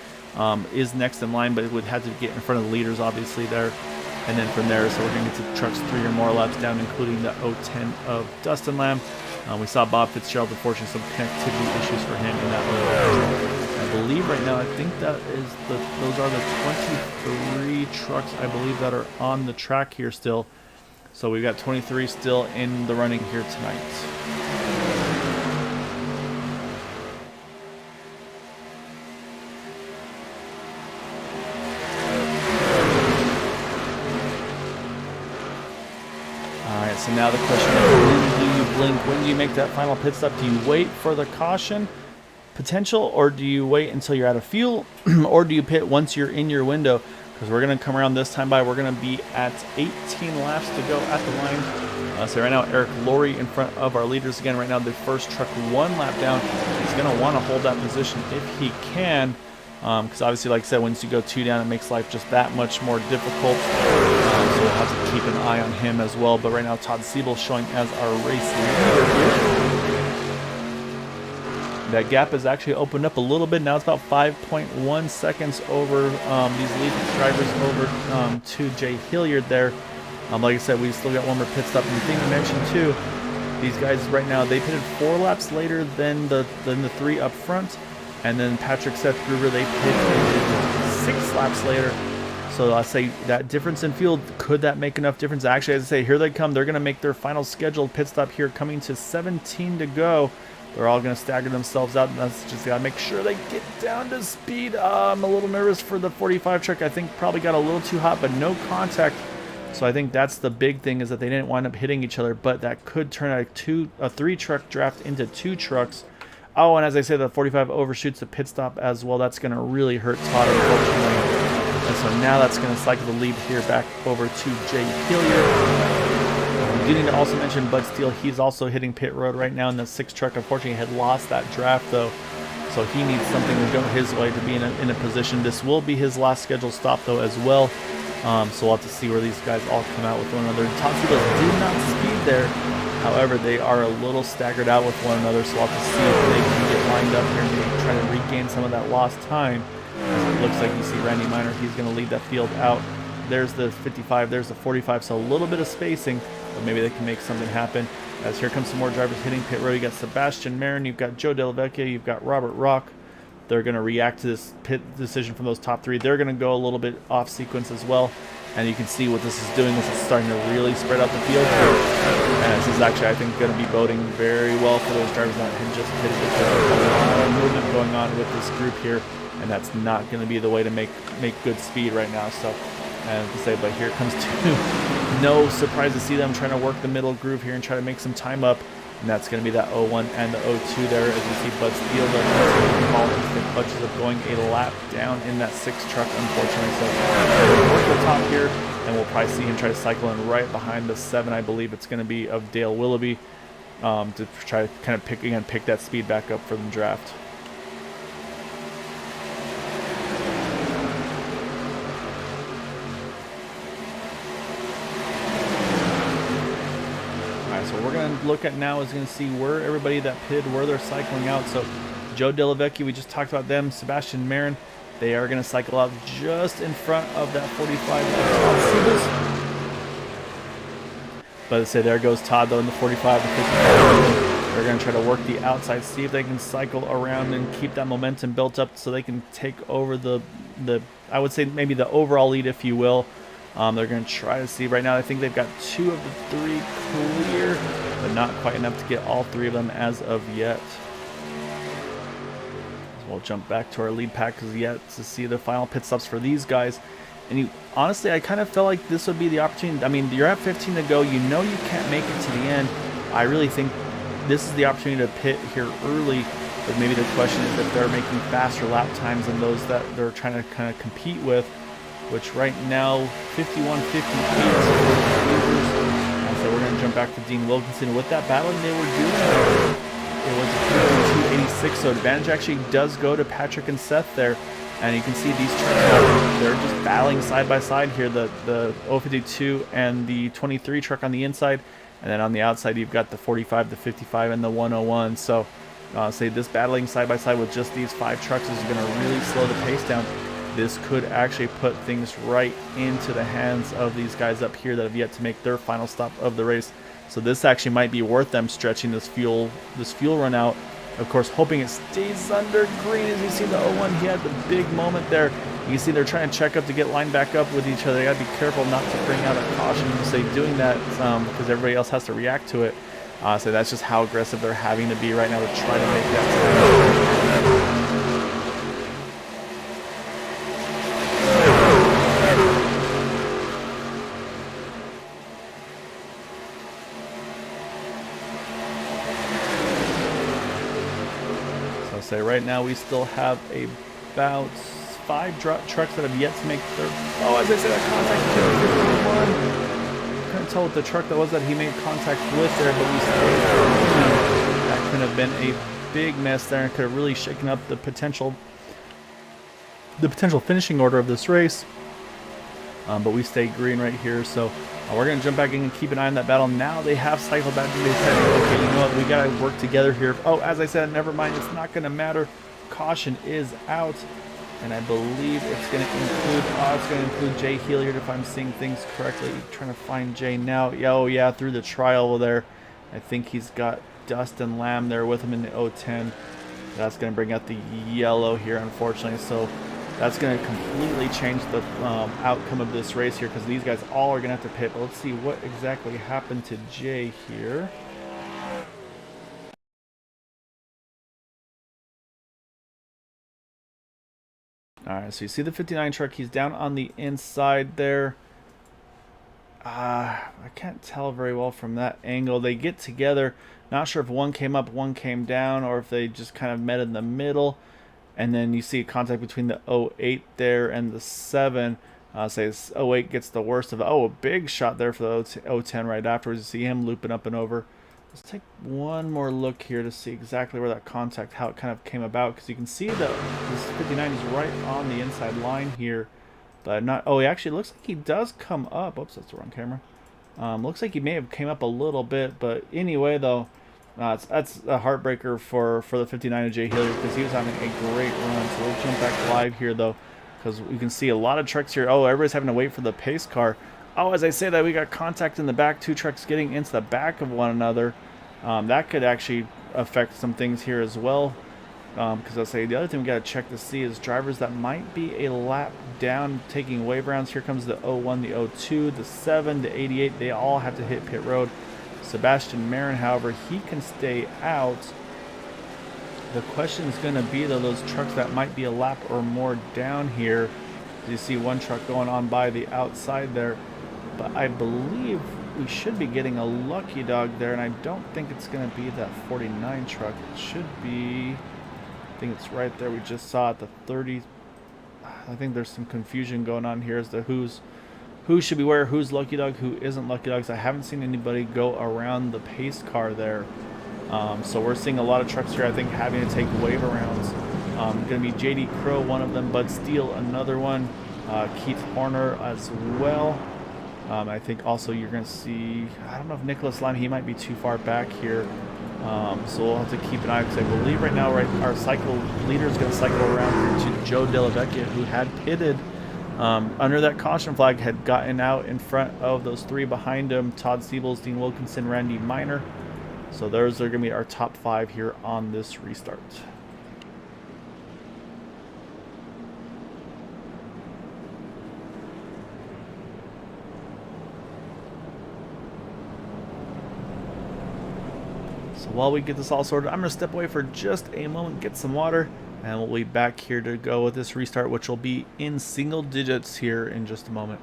is next in line, but it would have to get in front of the leaders, obviously, there. And then from there, so we're going to get to trucks 3 or more laps down, including the 010 of Dustin Lamb. We saw Bob Fitzgerald, unfortunately, some connectivity issues for him in that I believe right now, I think that is those are the 23 trucks, I believe, that are on the track here still. So we've got 23 still in the running here tonight. Alright, so now the question is, when do you blink? When do you make that final pit stop? Do you wait for the caution potential, or do you wait until you're out of fuel, or do you pit once you're in your window? Because we're going to come around this time by, we're going to be at 18 laps to go at the line. So right now, Eric Laurie in front of our leaders again. Right now, the first truck 1 lap down. He's going to want to hold that position if he can, because obviously, like I said, once you go 2 down, it makes life just that much more difficult. So we'll have to keep an eye on him as well. But right now, Todd Siebel showing as our race leader here. That gap has actually opened up a little bit. Now it's about 5.1 seconds over these lead drivers over to Jay Hilliard there. Like I said, we still got 1 more pit stop. And the thing to mention too, these guys right now, they pitted 4 laps later than the 3 up front. And then Patrick Seth Gruber, they pitted 6 laps later. So I'll say that difference in fuel, could that make enough difference? Actually, as I say, here they come. They're going to make their final scheduled pit stop here, coming to 17 to go. They're all going to stagger themselves out, and that's just got to make sure they get down to speed. I'm a little nervous for the 45 truck. I think probably got a little too hot, but no contact. So I think that's the big thing, is that they didn't wind up hitting each other, but that could turn a 3-truck draft into 2 trucks. Oh, and as I say, the 45 overshoots the pit stop as well. That's going to really hurt Todd, unfortunately. And so now that's going to cycle the lead here back over to Jay Hilliard. We do need to also mention Bud Steele. He's also hitting pit road right now in the 6 truck. Unfortunately, had lost that draft, though. So he needs something to go his way to be in a position. This will be his last scheduled stop, though, as well. So we'll have to see where these guys all come out with one another. Top Steelers do not speed there. However, they are a little staggered out with one another, so we'll have to see if they can get lined up here and maybe try to regain some of that lost time. It looks like you see Randy Minor, he's going to lead that field out. There's the 55, there's the 45, so a little bit of spacing, but maybe they can make something happen. As here comes some more drivers hitting pit road. You got Sebastian Marin, you've got Joe Delavecchia, you've got Robert Rock. They're going to react to this pit decision from those top 3. They're going to go a little bit off sequence as well. And you can see what this is doing is it's starting to really spread out the field here. And this is actually, I think, going to be boding very well for those drivers that had just pitted. There's a lot of movement going on with this group here, and that's not going to be the way to make good speed right now. So, and to say, but here it comes to no surprise to see them trying to work the middle groove here and try to make some time up. And that's going to be that 01 and the 02 there, as you see Bud Steele there, all instant clutches with going a lap down in that 6 truck, unfortunately. So we'll work the top here, and we'll probably see him try to cycle in right behind the 7. I believe it's going to be of Dale Willoughby, to try to kind of pick that speed back up for the draft. So what we're going to look at now is going to see where everybody that pitted, where they're cycling out. So Joe Delavecchia, we just talked about them. Sebastian Marin, they are going to cycle out just in front of that 45. But let's say there goes Todd though in the 45 to 55. They're going to try to work the outside, see if they can cycle around and keep that momentum built up so they can take over the I would say maybe the overall lead, if you will. They're going to try to see. Right now I think they've got 2 of the 3 clear, but not quite enough to get all 3 of them as of yet. So we'll jump back to our lead pack because yet to see the final pit stops for these guys. And honestly, I kind of felt like this would be the opportunity. I mean, you're at 15 to go. You know you can't make it to the end. I really think this is the opportunity to pit here early. But maybe the question is if they're making faster lap times than those that they're trying to kind of compete with. Which right now, 51, 58. So we're going to jump back to Dean Wilkinson. With that battling they were doing, it was a 286. So advantage actually does go to Patrick and Seth there. And you can see these trucks, they're just battling side by side here. The 052 and the 23 truck on the inside. And then on the outside, you've got the 45, the 55, and the 101. So say this battling side by side with just these 5 trucks is going to really slow the pace down. This could actually put things right into the hands of these guys up here that have yet to make their final stop of the race. So this actually might be worth them stretching this fuel run out. Of course, hoping it stays under green. As you see the 01, he had the big moment there. You can see they're trying to check up to get lined back up with each other. They got to be careful not to bring out a caution and say doing that because everybody else has to react to it. So that's just how aggressive they're having to be right now to try to make that time. Say right now we still have about 5 trucks that have yet to make their. Oh, as I said, that contact with 51. Couldn't tell what the truck that was that he made contact with there, but we stayed. That could have been a big mess there and could have really shaken up the potential finishing order of this race. But we stay green right here, so we're going to jump back in and keep an eye on that battle. Now they have cycled back and they said, okay, you know what, we got to work together here. Oh, as I said, never mind, it's not going to matter. Caution is out, and I believe it's going to include Jay Hilliard if I'm seeing things correctly. Trying to find Jay now. Oh yeah, through the trial there, I think he's got Dustin Lamb there with him in the 010. That's going to bring out the yellow here, unfortunately. So that's going to completely change the outcome of this race here because these guys all are going to have to pit. But let's see what exactly happened to Jay here. Alright, so you see the 59 truck. He's down on the inside there. I can't tell very well from that angle. They get together. Not sure if one came up, one came down, or if they just kind of met in the middle. And then you see contact between the 08 there and the 7. Say 08 gets the worst of it. Oh, a big shot there for the 010 right afterwards. You see him looping up and over. Let's take one more look here to see exactly where that contact, how it kind of came about. Because you can see that this 59 is right on the inside line here. But not, oh, he actually looks like he does come up. Oops, that's the wrong camera. Looks like he may have came up a little bit. But anyway, though, that's a heartbreaker for the 59 of Jay Hilliard because he was having a great run. So we'll jump back live here, though, because you can see a lot of trucks here. Oh, everybody's having to wait for the pace car. Oh, as I say that, we got contact in the back. 2 trucks getting into the back of one another. That could actually affect some things here as well. Because I'll say the other thing we got to check to see is drivers that might be a lap down taking wave rounds. Here comes the 01, the 02, the 7, the 88. They all have to hit pit road. Sebastian Marin, however, he can stay out. The question is going to be, though, those trucks that might be a lap or more down here. You see one truck going on by the outside there. But I believe we should be getting a lucky dog there, and I don't think it's going to be that 49 truck. It should be... I think it's right there. We just saw at the 30. I think there's some confusion going on here as to who should be where, who's Lucky Dog, who isn't Lucky Dog. I haven't seen anybody go around the pace car there. So we're seeing a lot of trucks here, I think, having to take wave arounds. Going to be JD Crow, one of them, Bud Steele, another one, Keith Horner as well. I think also you're going to see, I don't know if Nicholas Lime, he might be too far back here. So we'll have to keep an eye, because I believe right now our cycle leader is going to cycle around here to Joe Della Vecchia, who had pitted under that caution flag, had gotten out in front of those three behind him, Todd Siebels, Dean Wilkinson, Randy Minor. So those are going to be our top 5 here on this restart. So while we get this all sorted, I'm going to step away for just a moment, get some water, and we'll be back here to go with this restart, which will be in single digits here in just a moment.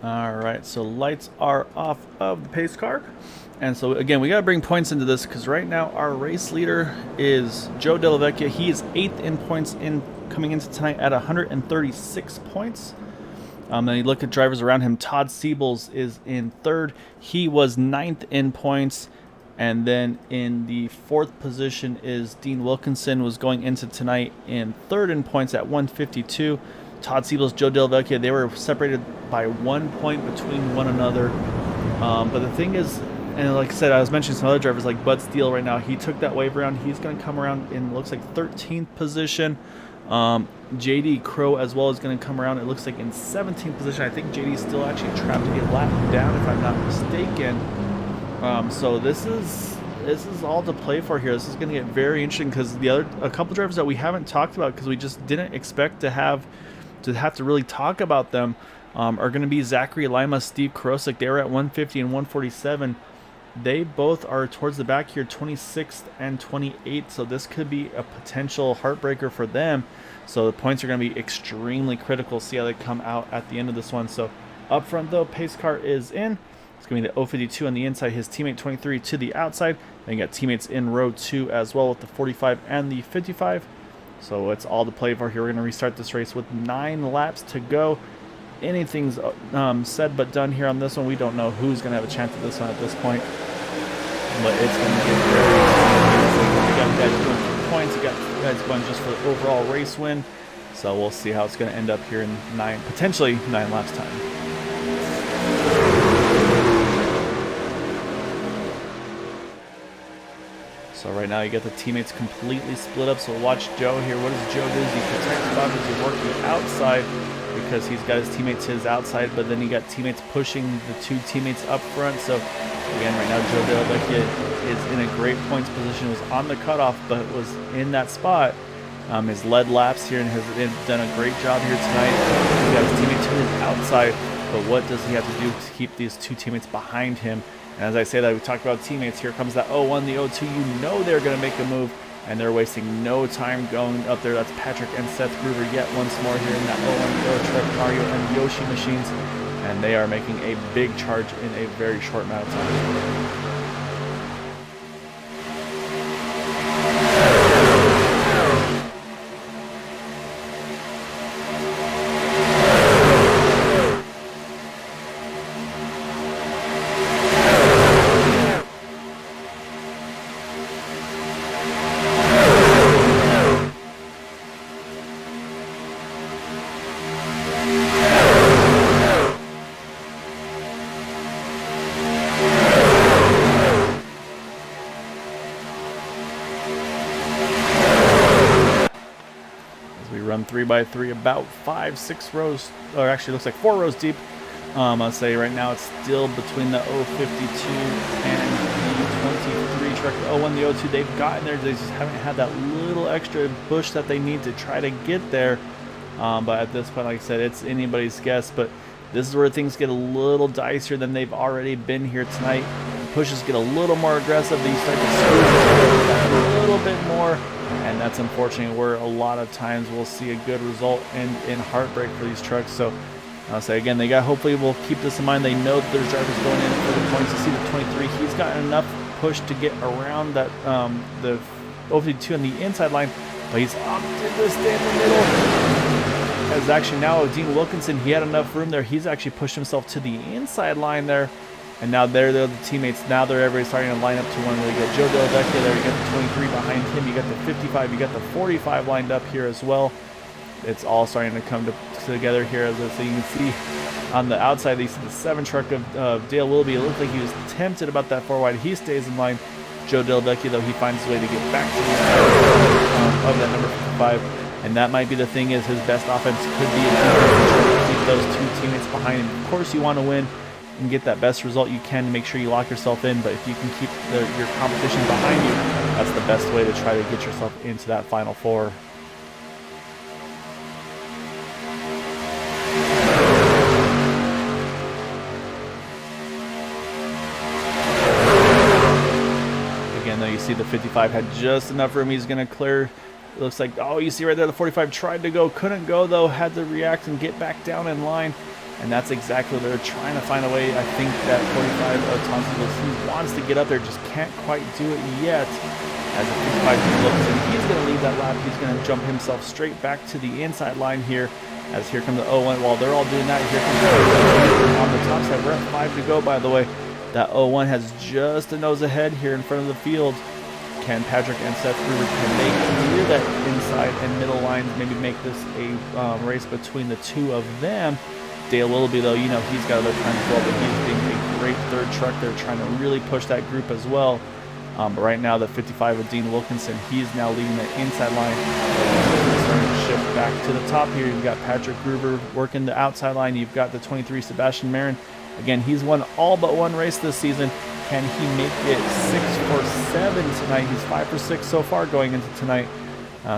Alright, so lights are off of the pace car. And so again, we got to bring points into this, because right now our race leader is Joe Della Vecchia. He is 8th in points coming into tonight at 136 points. Then you look at drivers around him. Todd Siebels is in 3rd. He was 9th in points. And then in the 4th position is Dean Wilkinson, was going into tonight in 3rd in points at 152. Todd Siebels, Joe Della Vecchia, they were separated by 1 point between one another. But the thing is, and like I said, I was mentioning some other drivers like Bud Steele right now. He took that wave around. He's going to come around in, looks like, 13th position. JD Crow as well is going to come around, it looks like, in 17th position. I think JD is still actually trapped to get lapped down, if I'm not mistaken. So this is all to play for here. This is going to get very interesting, because a couple drivers that we haven't talked about, because we just didn't expect to have to really talk about them, are going to be Zachary, Lima, Steve Karosik. They were at 150 and 147. They both are towards the back here, 26th and 28th. So this could be a potential heartbreaker for them. So the points are going to be extremely critical. See how they come out at the end of this one. So up front though, pace car is in. It's going to be the 052 on the inside, his teammate 23 to the outside. Then you got teammates in row 2 as well with the 45 and the 55. So it's all to play for here. We're going to restart this race with 9 laps to go. Anything's said but done here on this one. We don't know who's going to have a chance at this one at this point. But it's going to get very interesting. We got guys going for points. We got guys going just for the overall race win. So we'll see how it's going to end up here in potentially 9 laps time. So right now you got the teammates completely split up. So watch Joe here. What does Joe do? He protects Bob as he works the outside because he's got his teammates to his outside, but then you got teammates pushing the two teammates up front. So again, right now Joe Delvecchia is in a great points position, was on the cutoff, but was in that spot. Has led laps here and has done a great job here tonight. He's got his teammate to his outside, but what does he have to do to keep these two teammates behind him? And as I say that, we talked about teammates. Here comes that 0-1, the 0-2. You know they're going to make a move, and they're wasting no time going up there. That's Patrick and Seth Gruber yet once more here in that 0-1 the truck, Mario and Yoshi machines, and they are making a big charge in a very short amount of time. Run 3x3 about 5-6 rows, or actually looks like 4 rows deep. I'll say right now it's still between the 052 and the 23 truck. The 01, the 02, they've gotten there. They just haven't had that little extra push that they need to try to get there. But at this point, like I said, it's anybody's guess. But this is where things get a little dicier than they've already been here tonight. Pushes get a little more aggressive. They start to squeeze a little bit more. And that's unfortunately where a lot of times we'll see a good result in heartbreak for these trucks. So I'll say again, hopefully we'll keep this in mind. They know that there's drivers going in for the points. You see the 23, he's gotten enough push to get around that the 052 on the inside line, but he's opted to stay in the middle. As actually now Dean Wilkinson, he had enough room there. He's actually pushed himself to the inside line there. And now they're the teammates. Now everybody starting to line up to one. You got Joe Delvecchia there. You got the 23 behind him. You got the 55. You got the 45 lined up here as well. It's all starting to come together here. So you can see on the outside, you see the 7 truck of Dale Willoughby. It looked like he was tempted about that 4 wide. He stays in line. Joe Delvecchia, though, he finds his way to get back to the of that number 55. And that might be the thing, is his best offense could be to keep those two teammates behind him. Of course, you want to win and get that best result you can to make sure you lock yourself in, but if you can keep your competition behind you, that's the best way to try to get yourself into that Final Four. Again, though, you see the 55 had just enough room. He's going to clear. It looks like, oh, you see right there, the 45 tried to go, couldn't go though, had to react and get back down in line. And that's exactly what they're trying to find a way. I think that 45 Thompson, he wants to get up there, just can't quite do it yet. As the 55 looks, and he's going to lead that lap. He's going to jump himself straight back to the inside line here. As here comes the 01. While they're all doing that, here comes the on the top side. We're at 5 to go, by the way. That 01 has just a nose ahead here in front of the field. Can Patrick and Seth Gruber can they clear that inside and middle lines? Maybe make this a race between the two of them. Dale Willoughby, though, you know, he's got other plans as well, but he's being a great third truck there, trying to really push that group as well. But right now, the 55 with Dean Wilkinson, he's now leading the inside line. Starting to shift back to the top here. You've got Patrick Gruber working the outside line. You've got the 23 Sebastian Marin. Again, he's won all but one race this season. Can he make it 6 for 7 tonight? He's 5 for 6 so far going into tonight.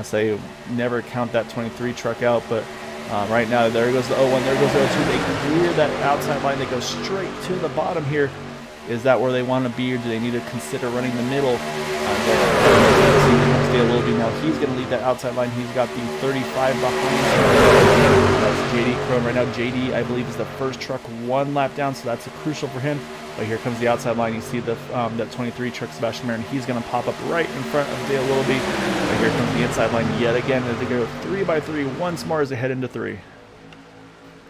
So never count that 23 truck out, but right now, there goes the 01, there goes the 02. They clear that outside line. They go straight to the bottom here. Is that where they want to be, or do they need to consider running the middle? Stay a little bit now. He's going to lead that outside line. He's got the 35 behind him. That's JD Crone. Right now, JD, I believe, is the first truck 1 lap down, so that's crucial for him. But here comes the outside line. You see the that 23 truck, Sebastian Marin. He's going to pop up right in front of Dale Willoughby. But here comes the inside line yet again as they go 3x3 once more as they head into 3.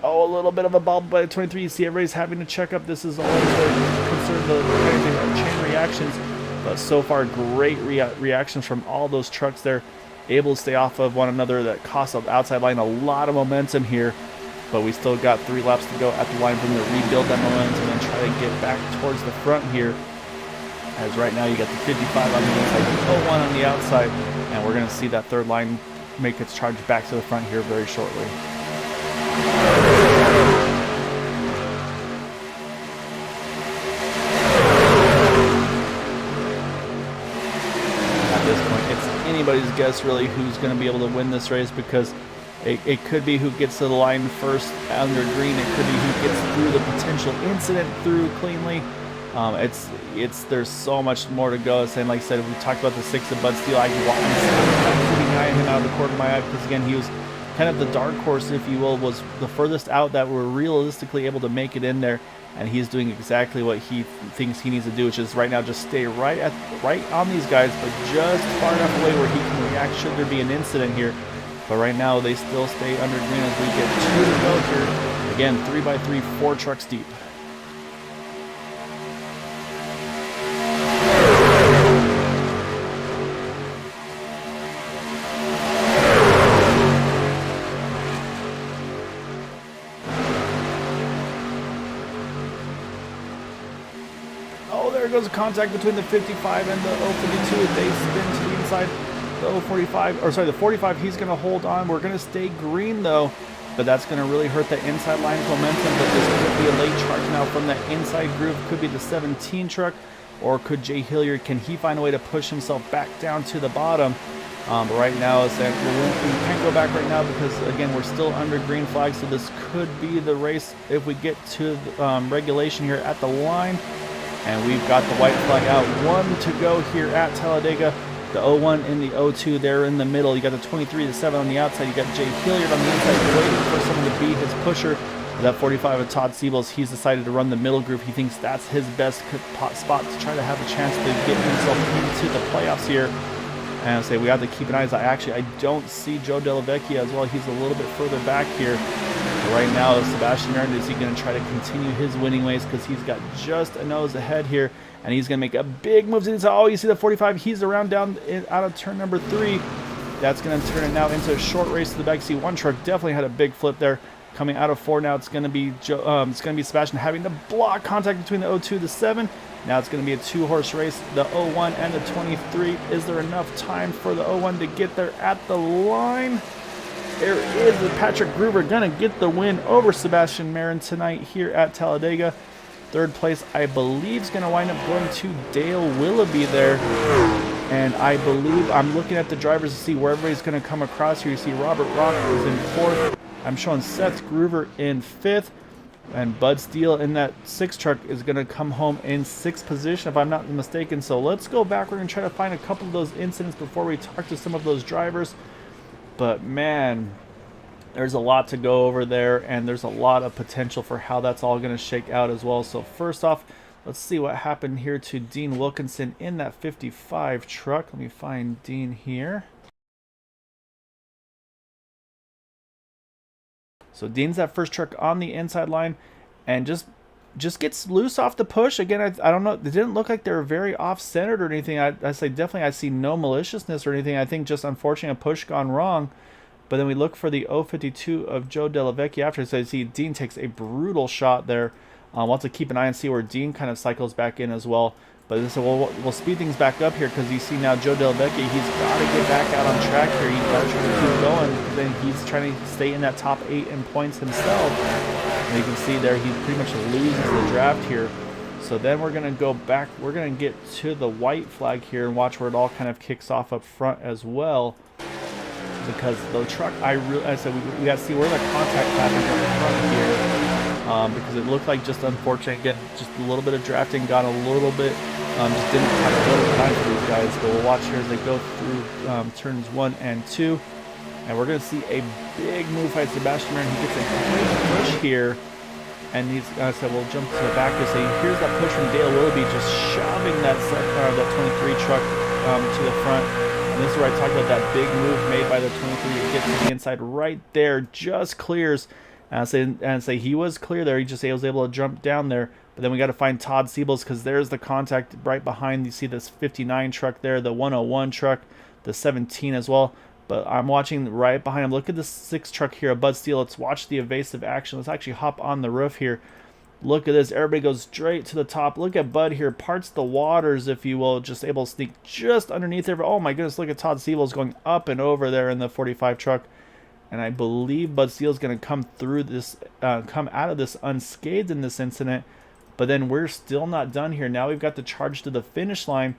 Oh, a little bit of a bobble by the 23. You see everybody's having to check up. This is always concerned the chain reactions. But so far, great reactions from all those trucks there. Able to stay off of one another. That costs the outside line a lot of momentum here. But we still got 3 laps to go at the line for them to rebuild that momentum and try to get back towards the front here. As right now you got the 55 on the inside, the 01 on the outside, and we're going to see that third line make its charge back to the front here very shortly. At this point, it's anybody's guess really who's going to be able to win this race, because it could be who gets to the line first under green. It could be who gets through the potential incident through cleanly. There's so much more to go. And like I said, we talked about the 6 of Bud Steele. I'm keeping an eye on him out of the corner of my eye, because again, he was kind of the dark horse, if you will, was the furthest out that were realistically able to make it in there, and he's doing exactly what he thinks he needs to do, which is right now just stay right on these guys, but just far enough away where he can react should there be an incident here. But right now they still stay under green as we get 2 to go here. Again, 3x3, 4 trucks deep. Oh, there goes a contact between the 55 and the 052. They spin to the inside. The 045, or sorry, the 45, he's going to hold on. We're going to stay green though, but that's going to really hurt the inside line's momentum. But this could be a late charge now from that inside groove. Could be the 17 truck, or could Jay Hilliard, can he find a way to push himself back down to the bottom? But right now, we can't go back right now because, again, we're still under green flag, so this could be the race if we get to the, regulation here at the line. And we've got the white flag out. 1 to go here at Talladega. The 01 and the 02, they're in the middle. You got the 23, the 7 on the outside. You got Jay Hilliard on the inside waiting for someone to beat his pusher. That 45 of Todd Siebels, he's decided to run the middle groove. He thinks that's his best spot to try to have a chance to get himself into the playoffs here. And I say we have to keep an eye. I don't see Joe Della Vecchia as well. He's a little bit further back here. But right now, Sebastian Marin, is he going to try to continue his winning ways, because he's got just a nose ahead here. And he's going to make a big move to the inside. Oh, you see the 45. He's around down out of turn number 3. That's going to turn it now into a short race to the back. See, one truck definitely had a big flip there. Coming out of 4 now, it's going to be Sebastian having to block contact between the 02 and the 7. Now it's going to be a 2-horse race. The 01 and the 23. Is there enough time for the 01 to get there at the line? There is. Patrick Gruber going to get the win over Sebastian Marin tonight here at Talladega. Third place, I believe, is going to wind up going to Dale Willoughby there. And I believe, I'm looking at the drivers to see where everybody's going to come across here. You see Robert Rock is in 4th. I'm showing Seth Groover in 5th. And Bud Steele in that 6 truck is going to come home in 6th position, if I'm not mistaken. So let's go back. We're going to try to find a couple of those incidents before we talk to some of those drivers. But man, there's a lot to go over there, and there's a lot of potential for how that's all going to shake out as well. So first off, let's see what happened here to Dean Wilkinson in that 55 truck. Let me find Dean here. So Dean's that first truck on the inside line, and just gets loose off the push. Again, I don't know. It didn't look like they were very off-centered or anything. I say definitely I see no maliciousness or anything. I think just unfortunately a push gone wrong. But then we look for the 052 of Joe Della Vecchia after. So you see Dean takes a brutal shot there. We'll have to keep an eye and see where Dean kind of cycles back in as well. But so we'll speed things back up here, because you see now Joe Della Vecchia, he's got to get back out on track here. He's got to try to keep going, because then he's trying to stay in that top 8 in points himself. And you can see there he pretty much loses the draft here. So then we're going to go back. We're going to get to the white flag here and watch where it all kind of kicks off up front as well. Because the truck, I said we got to see where the contact happened up front here, because it looked like just unfortunate. Again, just a little bit of drafting, got a little bit, just didn't have a little time for these guys. But we'll watch here as they go through turns 1 and 2, and we're going to see a big move by Sebastian Marin. He gets a great push here, and he's. I said we'll jump to the back to say here's that push from Dale Willoughby, just shoving that 23 truck to the front. This is where I talked about that big move made by the 23 to get to the inside right there, just clears. And say he was clear there. He was able to jump down there. But then we got to find Todd Siebels, because there's the contact right behind. You see this 59 truck there, the 101 truck, the 17 as well. But I'm watching right behind him. Look at the 6 truck here, Bud Steele. Let's watch the evasive action. Let's actually hop on the roof here. Look at this. Everybody goes straight to the top. Look at Bud here. Parts the waters, if you will. Just able to sneak just underneath there. Oh, my goodness. Look at Todd Sievel's going up and over there in the 45 truck. And I believe Bud Steele's going to come through this, come out of this unscathed in this incident. But then we're still not done here. Now we've got the charge to the finish line.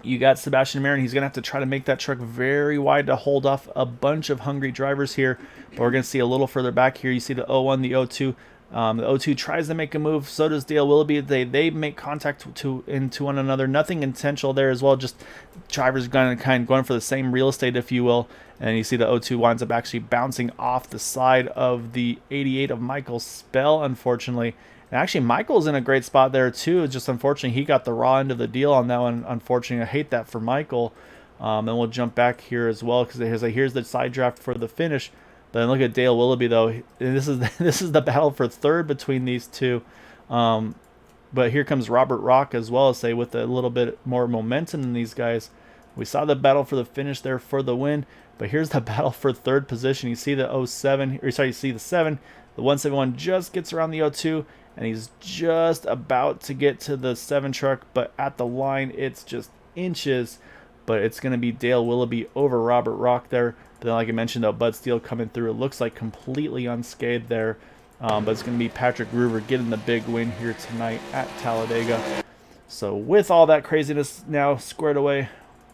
You got Sebastian Marin. He's going to have to try to make that truck very wide to hold off a bunch of hungry drivers here. But we're going to see a little further back here. You see the 01, the 02. The 02 tries to make a move. So does Dale Willoughby. They make contact into one another. Nothing intentional there as well. Just drivers going for the same real estate, if you will. And you see the 02 winds up actually bouncing off the side of the 88 of Michael Spell, unfortunately. And actually, Michael's in a great spot there, too. Just unfortunately, he got the raw end of the deal on that one. Unfortunately, I hate that for Michael. And we'll jump back here as well, because here's the side draft for the finish. But then look at Dale Willoughby, though. This is the battle for third between these two. But here comes Robert Rock as well, say, with a little bit more momentum than these guys. We saw the battle for the finish there for the win. But here's the battle for third position. You see the 07, or sorry, you see the 7. The 171 just gets around the 02. And he's just about to get to the 7 truck, but at the line, it's just inches. But it's going to be Dale Willoughby over Robert Rock there. But then, like I mentioned, though, Bud Steele coming through. It looks like completely unscathed there. But it's going to be Patrick Groover getting the big win here tonight at Talladega. So with all that craziness now squared away,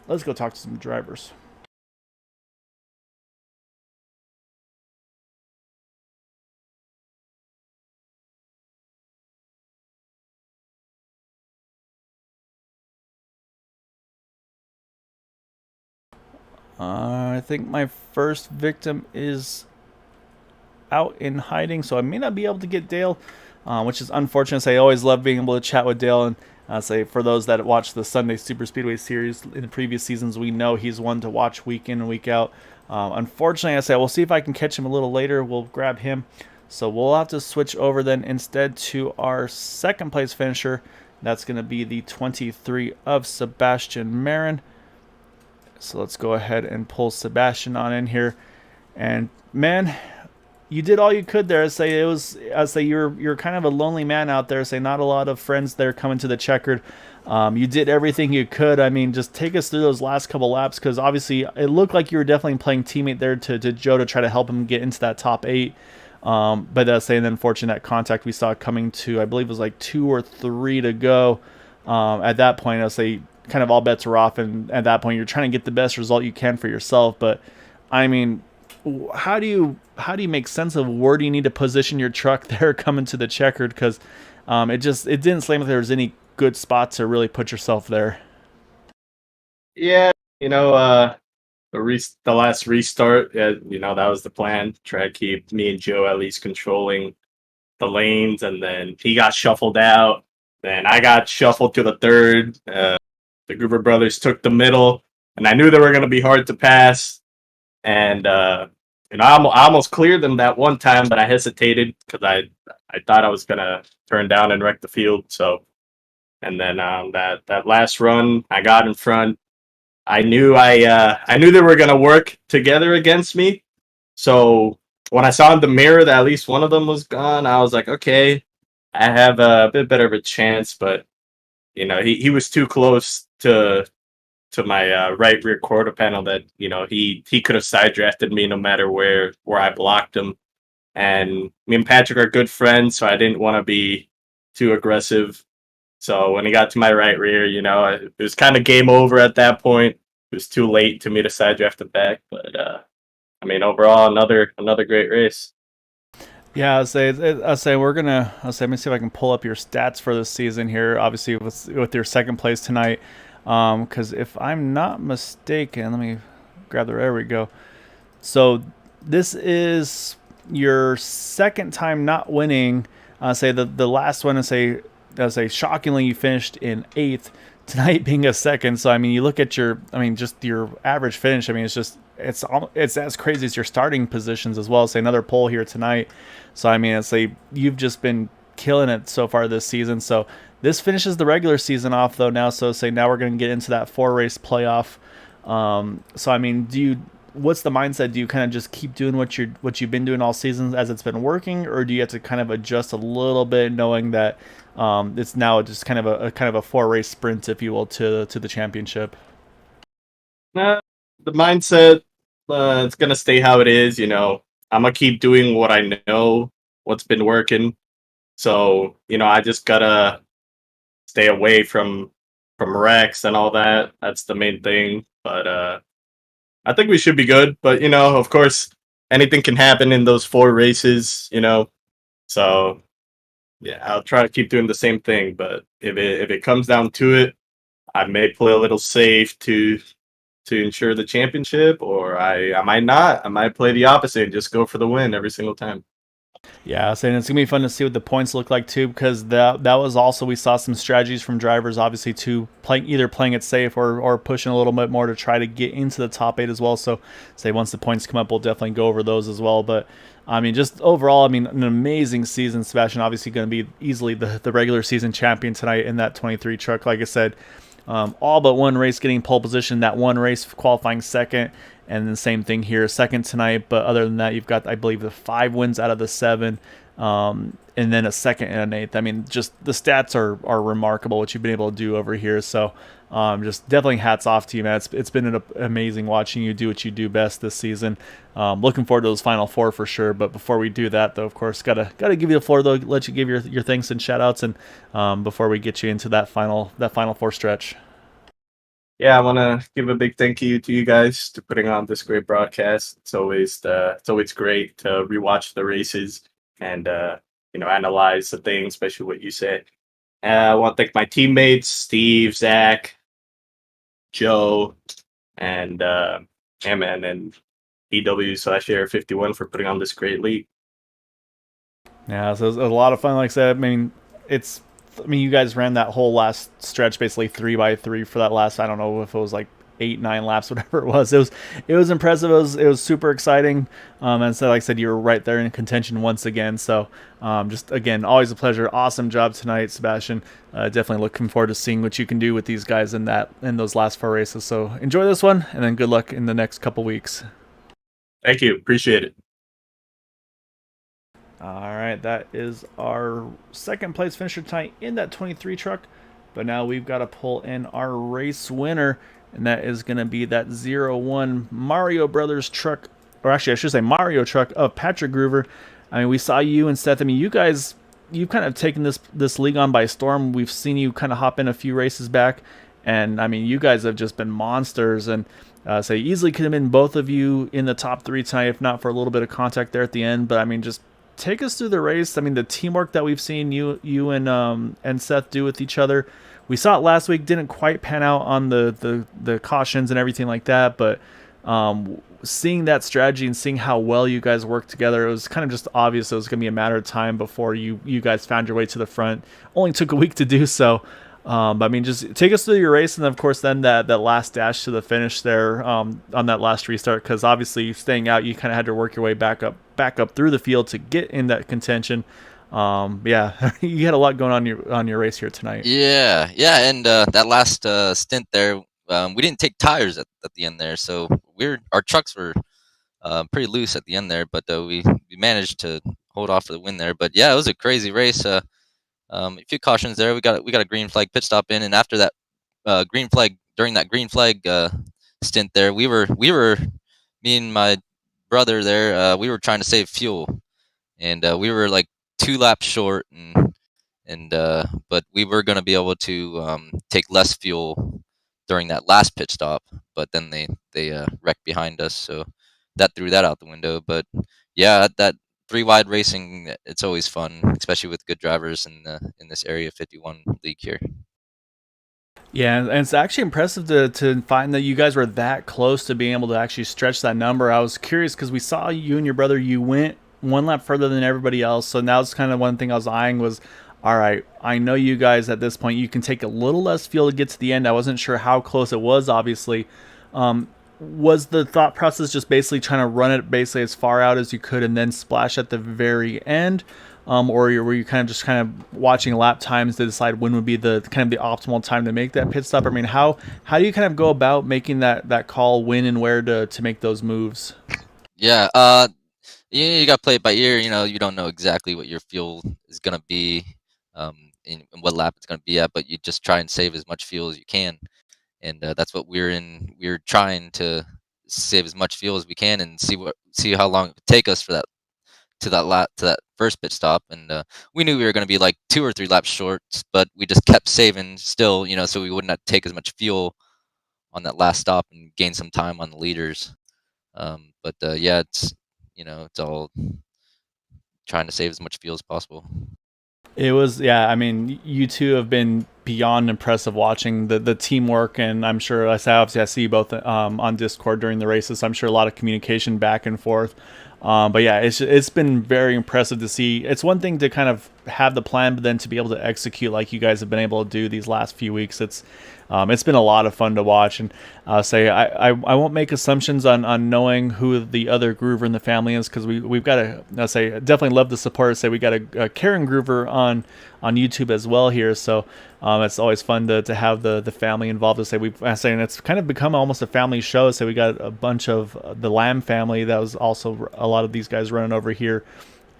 let's go talk to some drivers. I think my first victim is out in hiding, so I may not be able to get Dale, which is unfortunate. I always love being able to chat with Dale, and say for those that watch the Sunday Superspeedway series in the previous seasons, we know he's one to watch week in and week out. Unfortunately, I say we'll see if I can catch him a little later. We'll grab him. So we'll have to switch over then instead to our second place finisher. That's going to be the 23 of Sebastian Marin. So let's go ahead and pull Sebastian on in here. And man, you did all you could there. I say you're kind of a lonely man out there. Say not a lot of friends there coming to the checkered. You did everything you could. I mean, just take us through those last couple laps, because obviously it looked like you were definitely playing teammate there to Joe to try to help him get into that top 8. But that's saying, unfortunate that contact we saw coming to, I believe it was like 2 or 3 to go. At that point, I'll say kind of all bets are off, and at that point you're trying to get the best result you can for yourself. But I mean, how do you make sense of where do you need to position your truck there coming to the checkered? Because it didn't seem like there was any good spot to really put yourself there. Yeah, the last restart, that was the plan. Try to keep me and Joe at least controlling the lanes, and then he got shuffled out. Then I got shuffled to the third. The Gruber brothers took the middle, and I knew they were going to be hard to pass. And I almost cleared them that one time, but I hesitated because I thought I was going to turn down and wreck the field. So, and then that last run, I got in front. I knew they were going to work together against me. So when I saw in the mirror that at least one of them was gone, I was like, okay, I have a bit better of a chance. But he was too close to my right rear quarter panel that he could have side drafted me no matter where I blocked him. And me and Patrick are good friends, so I didn't want to be too aggressive. So when he got to my right rear, it was kind of game over at that point. It was too late to me to side draft him back. But overall, another great race. Yeah, I'll say let me see if I can pull up your stats for this season here. Obviously, with your second place tonight, because if I'm not mistaken, let me grab there we go. So this is your second time not winning. Say the last one, say shockingly you finished in 8th. Tonight being a second. So I mean, you look at just your average finish. I mean, it's as crazy as your starting positions as well. Say another pole here tonight. So I mean, you've just been killing it so far this season. So this finishes the regular season off though now. So now we're going to get into that 4-race playoff. So I mean, what's the mindset? Do you kind of just keep doing what you've been doing all season as it's been working, or do you have to kind of adjust a little bit, knowing that it's now just kind of a kind of a 4-race sprint, if you will, to the championship? The mindset, it's gonna stay how it is. I'm gonna keep doing what I know, what's been working. So I just gotta stay away from wrecks and all that. That's the main thing. But I think we should be good. But of course, anything can happen in those 4 races. So yeah, I'll try to keep doing the same thing. But if it comes down to it, I may play a little safe to ensure the championship, or I might not. I might play the opposite and just go for the win every single time. Yeah, so it's gonna be fun to see what the points look like too, because that was also, we saw some strategies from drivers, obviously, to either playing it safe or pushing a little bit more to try to get into the top 8 as well. So, say once the points come up, we'll definitely go over those as well. But I mean, just overall, I mean, an amazing season. Sebastian obviously going to be easily the regular season champion tonight in that 23 truck. Like I said, all but one race getting pole position, that one race qualifying second, and then same thing here, second tonight. But other than that, you've got, I believe, the 5 wins out of the 7, and then a second and an 8th. I mean, just the stats are remarkable, what you've been able to do over here. So just definitely hats off to you, man. It's been amazing watching you do what you do best this season. Looking forward to those final 4 for sure. But before we do that, though, of course, gotta give you the floor, though. Let you give your thanks and shout outs, and before we get you into that final 4 stretch. Yeah, I want to give a big thank you to you guys to putting on this great broadcast. It's always great to rewatch the races and analyze the things, especially what you said. I want to thank my teammates, Steve, Zach, Joe, and Hammond and EW/Air51 for putting on this great league. Yeah, so it was a lot of fun. Like I said, I mean, you guys ran that whole last stretch basically 3x3 for that last, I don't know if it was like 8-9 laps, whatever it was. It was impressive. It was super exciting. And so, like I said, you were right there in contention once again. So just again, always a pleasure. Awesome job tonight, Sebastian. Definitely looking forward to seeing what you can do with these guys in those last 4 races. So enjoy this one, and then good luck in the next couple weeks. Thank you. Appreciate it. All right, that is our second place finisher tonight in that 23 truck. But now we've got to pull in our race winner, and that is going to be that 01 Mario Brothers truck, or actually I should say Mario truck of Patrick Groover. I mean, we saw you and Seth. I mean, you've kind of taken this league on by storm. We've seen you kind of hop in a few races back, and I mean, you guys have just been monsters. And so easily could have been both of you in the top 3 tonight, if not for a little bit of contact there at the end. But I mean, just take us through the race. I mean, the teamwork that we've seen you and Seth do with each other. We saw it last week. Didn't quite pan out on the cautions and everything like that. But seeing that strategy and seeing how well you guys work together, it was kind of just obvious it was going to be a matter of time before you guys found your way to the front. Only took a week to do so. I mean, just take us through your race, and then, of course, then that last dash to the finish there on that last restart, because obviously staying out, you kind of had to work your way back up through the field to get in that contention. Yeah, you had a lot going on your race here tonight. Yeah, and that last stint there, we didn't take tires at the end there, so our trucks were pretty loose at the end there, but we managed to hold off for the win there. But yeah, it was a crazy race. A few cautions there. We got a green flag pit stop in, and after that green flag, during that green flag stint there, we were me and my brother there. We were trying to save fuel, and we were like 2 laps short, and but we were going to be able to take less fuel during that last pit stop. But then they wrecked behind us, so that threw that out the window. But yeah, that 3 wide racing, it's always fun, especially with good drivers in this Area 51 league here. Yeah, and it's actually impressive to find that you guys were that close to being able to actually stretch that number. I was curious because we saw you and your brother, you went 1 lap further than everybody else. So now it's kind of one thing I was eyeing was, all right, I know you guys at this point, you can take a little less fuel to get to the end. I wasn't sure how close it was, obviously. Was the thought process just basically trying to run it basically as far out as you could and then splash at the very end? or were you kind of watching lap times to decide when would be the kind of the optimal time to make that pit stop? I mean, how do you kind of go about making that call, when and where to make those moves? Yeah, you got to play it by ear. You don't know exactly what your fuel is going to be, in what lap it's going to be at, but you just try and save as much fuel as you can. And that's what we're in. We're trying to save as much fuel as we can and see how long it would take us for that first pit stop. And we knew we were going to be like 2 or 3 laps short, but we just kept saving still, so we wouldn't have to take as much fuel on that last stop and gain some time on the leaders. But yeah, it's all trying to save as much fuel as possible. It was, yeah. I mean, you two have been beyond impressive watching the teamwork, and I'm sure obviously I see you both on Discord during the races. So I'm sure a lot of communication back and forth. But yeah, it's been very impressive to see. It's one thing to kind of have the plan, but then to be able to execute like you guys have been able to do these last few weeks, it's been a lot of fun to watch. And I won't make assumptions on knowing who the other groover in the family is, because we've got definitely love the support. We got a Karen groover on YouTube as well here, so it's always fun to have the family involved. And it's kind of become almost a family show. So we got a bunch of the Lamb family that was also a lot of these guys running over here.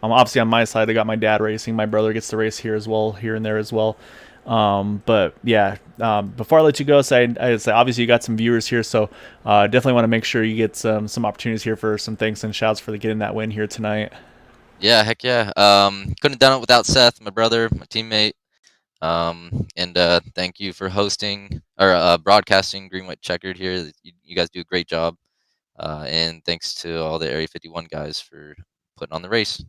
Obviously on my side, I got my dad racing. My brother gets to race here and there as well. But yeah, before I let you go, I say obviously you got some viewers here, so definitely want to make sure you get some opportunities here for some thanks and shouts for getting that win here tonight. Yeah, heck yeah. Couldn't have done it without Seth, my brother, my teammate. And thank you for hosting or broadcasting Green White Checkered here. You guys do a great job. And thanks to all the Area 51 guys for putting on the race.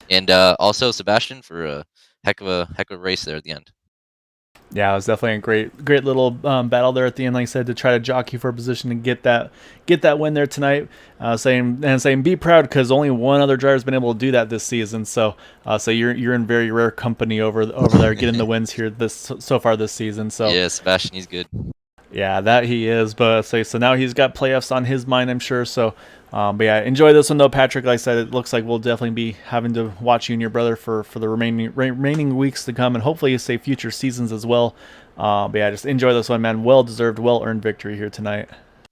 And also Sebastian for a heck of a race there at the end. Yeah, it was definitely a great little battle there at the end, like I said, to try to jockey for a position and get that win there tonight. Saying be proud, because only one other driver has been able to do that this season. So you're in very rare company over there getting the wins here so far this season. So yeah, Sebastian, he's good. Yeah, that he is. But so now he's got playoffs on his mind, I'm sure. So, but yeah, enjoy this one though, Patrick. Like I said, it looks like we'll definitely be having to watch you and your brother for the remaining weeks to come, and hopefully future seasons as well. But yeah, just enjoy this one, man. Well deserved, well earned victory here tonight.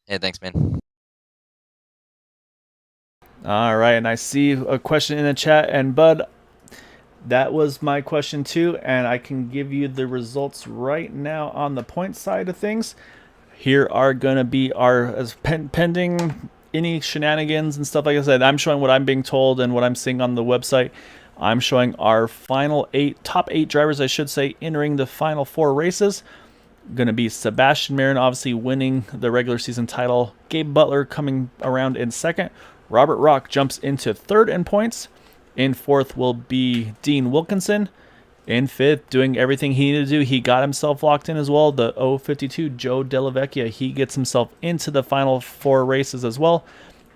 Yeah, thanks, man. All right, and I see a question in the chat, and Bud, that was my question too, and I can give you the results right now on the point side of things. Here are going to be pending any shenanigans and stuff. Like I said, I'm showing what I'm being told and what I'm seeing on the website. I'm showing our top 8 drivers, I should say, entering the final 4 races. Going to be Sebastian Marin, obviously winning the regular season title. Gabe Butler coming around in second. Robert Rock jumps into third in points. In fourth will be Dean Wilkinson. In fifth, doing everything he needed to do, he got himself locked in as well. The 052, Joe Delavecchia, he gets himself into the final 4 races as well.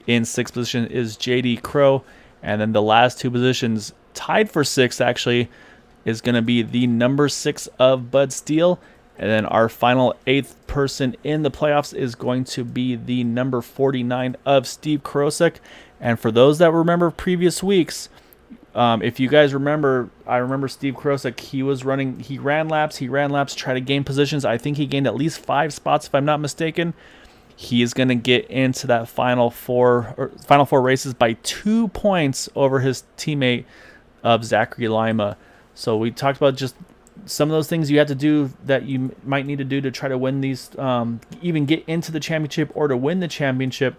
In sixth position is JD Crow. And then the last 2 positions, tied for 6th actually, is going to be the number 6 of Bud Steele. And then our final 8th person in the playoffs is going to be the number 49 of Steve Krosek. And for those that remember previous weeks, if you guys remember, I remember Steve Krosek, he ran laps, tried to gain positions. I think he gained at least 5 spots, if I'm not mistaken. He is going to get into that final four races by 2 points over his teammate of Zachary Lima. So we talked about just some of those things you have to do that you might need to do to try to win these, even get into the championship or to win the championship.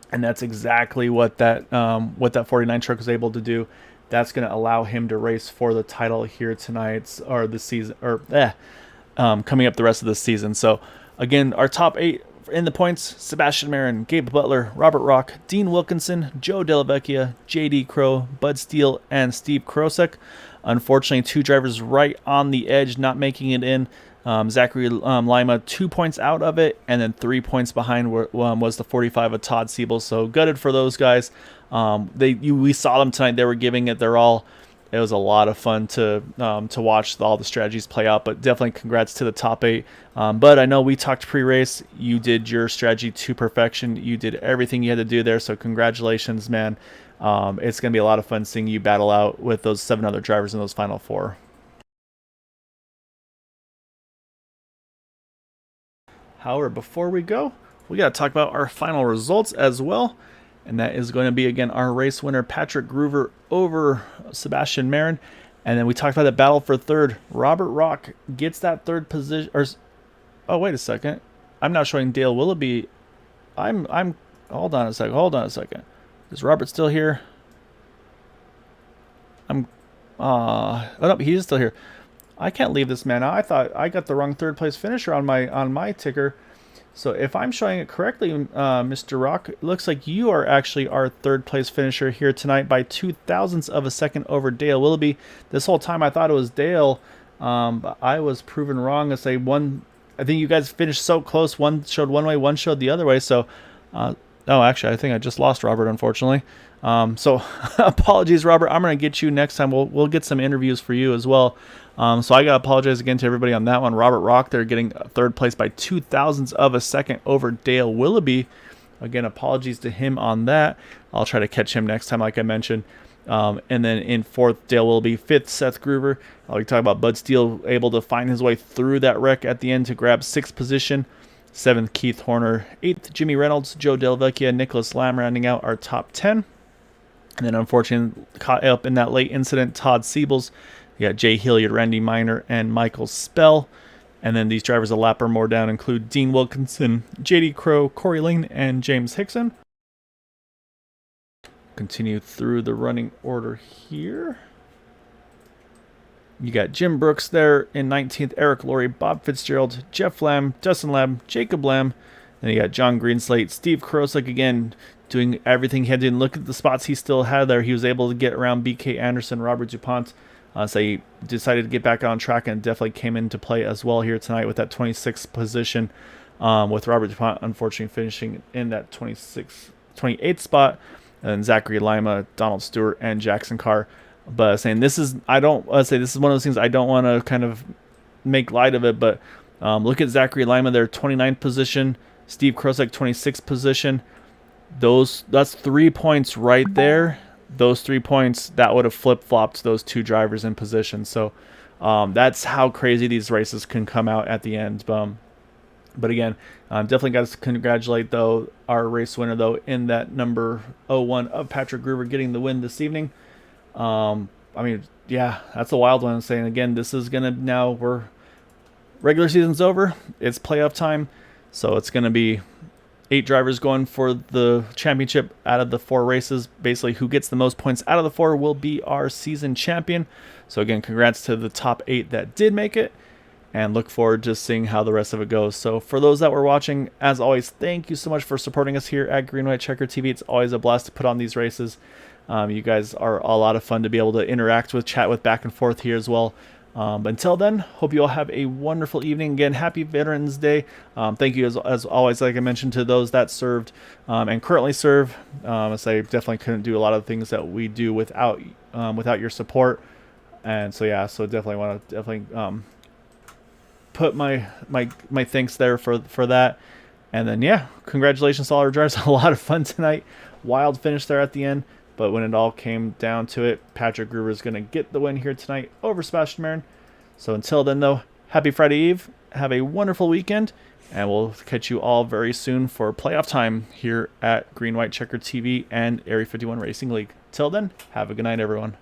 And that's exactly what that 49 truck was able to do. That's going to allow him to race for the title here tonight, or this season, coming up the rest of the season. So again, our top 8 in the points: Sebastian Marin, Gabe Butler, Robert Rock, Dean Wilkinson, Joe Delavecchia, JD Crow, Bud Steele, and Steve Krosek. Unfortunately, 2 drivers right on the edge, not making it in. Zachary Lima 2 points out of it, and then 3 points behind was the 45 of Todd Siebel. So gutted for those guys. We saw them tonight; they were giving it their all. it was a lot of fun to watch all the strategies play out. But definitely congrats to the top 8. But I know we talked pre-race. You did your strategy to perfection. You did everything you had to do there. So congratulations, man. It's going to be a lot of fun seeing you battle out with those 7 other drivers in those final 4. However, before we go, we got to talk about our final results as well. And that is going to be, again, our race winner, Patrick Groover over Sebastian Marin. And then we talked about that battle for 3rd. Robert Rock gets that 3rd position. Oh, wait a second. I'm not showing Dale Willoughby. Hold on a second. Is Robert still here? Oh no, he is still here. I can't leave this man out. I thought I got the wrong 3rd place finisher on my ticker. So if I'm showing it correctly, Mr. Rock, it looks like you are actually our 3rd place finisher here tonight by 0.02 of a second over Dale Willoughby. This whole time I thought it was Dale, but I was proven wrong. I think you guys finished so close. One showed one way, one showed the other way. So, actually, I think I just lost Robert, unfortunately. So apologies, Robert. I'm going to get you next time. We'll get some interviews for you as well. So I got to apologize again to everybody on that one. Robert Rock, they're getting 3rd place by 0.02 of a second over Dale Willoughby. Again, apologies to him on that. I'll try to catch him next time, like I mentioned. And then in 4th, Dale Willoughby. 5th, Seth Groover. We talk about Bud Steele able to find his way through that wreck at the end to grab 6th position. 7th, Keith Horner. 8th, Jimmy Reynolds, Joe Delvecchia, Nicholas Lamb rounding out our top 10. And then, unfortunately, caught up in that late incident, Todd Siebels. You got Jay Hilliard, Randy Miner, and Michael Spell. And then these drivers a lap or more down include Dean Wilkinson, J.D. Crow, Corey Lane, and James Hickson. Continue through the running order here. You got Jim Brooks there in 19th, Eric Laurie, Bob Fitzgerald, Jeff Lamb, Dustin Lamb, Jacob Lamb. Then you got John Greenslate, Steve Krosek again, doing everything he had to. Look at the spots he still had there. He was able to get around BK Anderson, Robert DuPont. So he decided to get back on track and definitely came into play as well here tonight with that 26th position, with Robert DuPont unfortunately finishing in that 28th spot. And then Zachary, Lima, Donald Stewart, and Jackson Carr. But saying this is one of those things I don't want to kind of make light of it, but look at Zachary Lima there, 29th position, Steve Krosek, 26th position. That's 3 points right there. Those 3 points, that would have flip-flopped those 2 drivers in position. So that's how crazy these races can come out at the end. But again, definitely got to congratulate, though, our race winner, though, in that number 01 of Patrick Groover getting the win this evening. Yeah, that's a wild one. I'm saying, again, this is going to regular season's over. It's playoff time. So it's going to be 8 drivers going for the championship out of the 4 races. Basically, who gets the most points out of the 4 will be our season champion. So again, congrats to the top 8 that did make it, and look forward to seeing how the rest of it goes. So for those that were watching, as always, thank you so much for supporting us here at Green White Checker TV. It's always a blast to put on these races. You guys are a lot of fun to be able to interact with, chat with back and forth here as well. But until then, hope you all have a wonderful evening. Again, happy Veterans Day. Thank you as always, like I mentioned, to those that served and currently serve. As I definitely couldn't do a lot of things that we do without your support. And so yeah, so definitely want to put my thanks there for that. And then yeah, congratulations to all our drivers. A lot of fun tonight. Wild finish there at the end. But when it all came down to it, Patrick Groover is going to get the win here tonight over Sebastian Marin. So until then, though, happy Friday Eve. Have a wonderful weekend. And we'll catch you all very soon for playoff time here at Green White Checker TV and Area 51 Racing League. Till then, have a good night, everyone.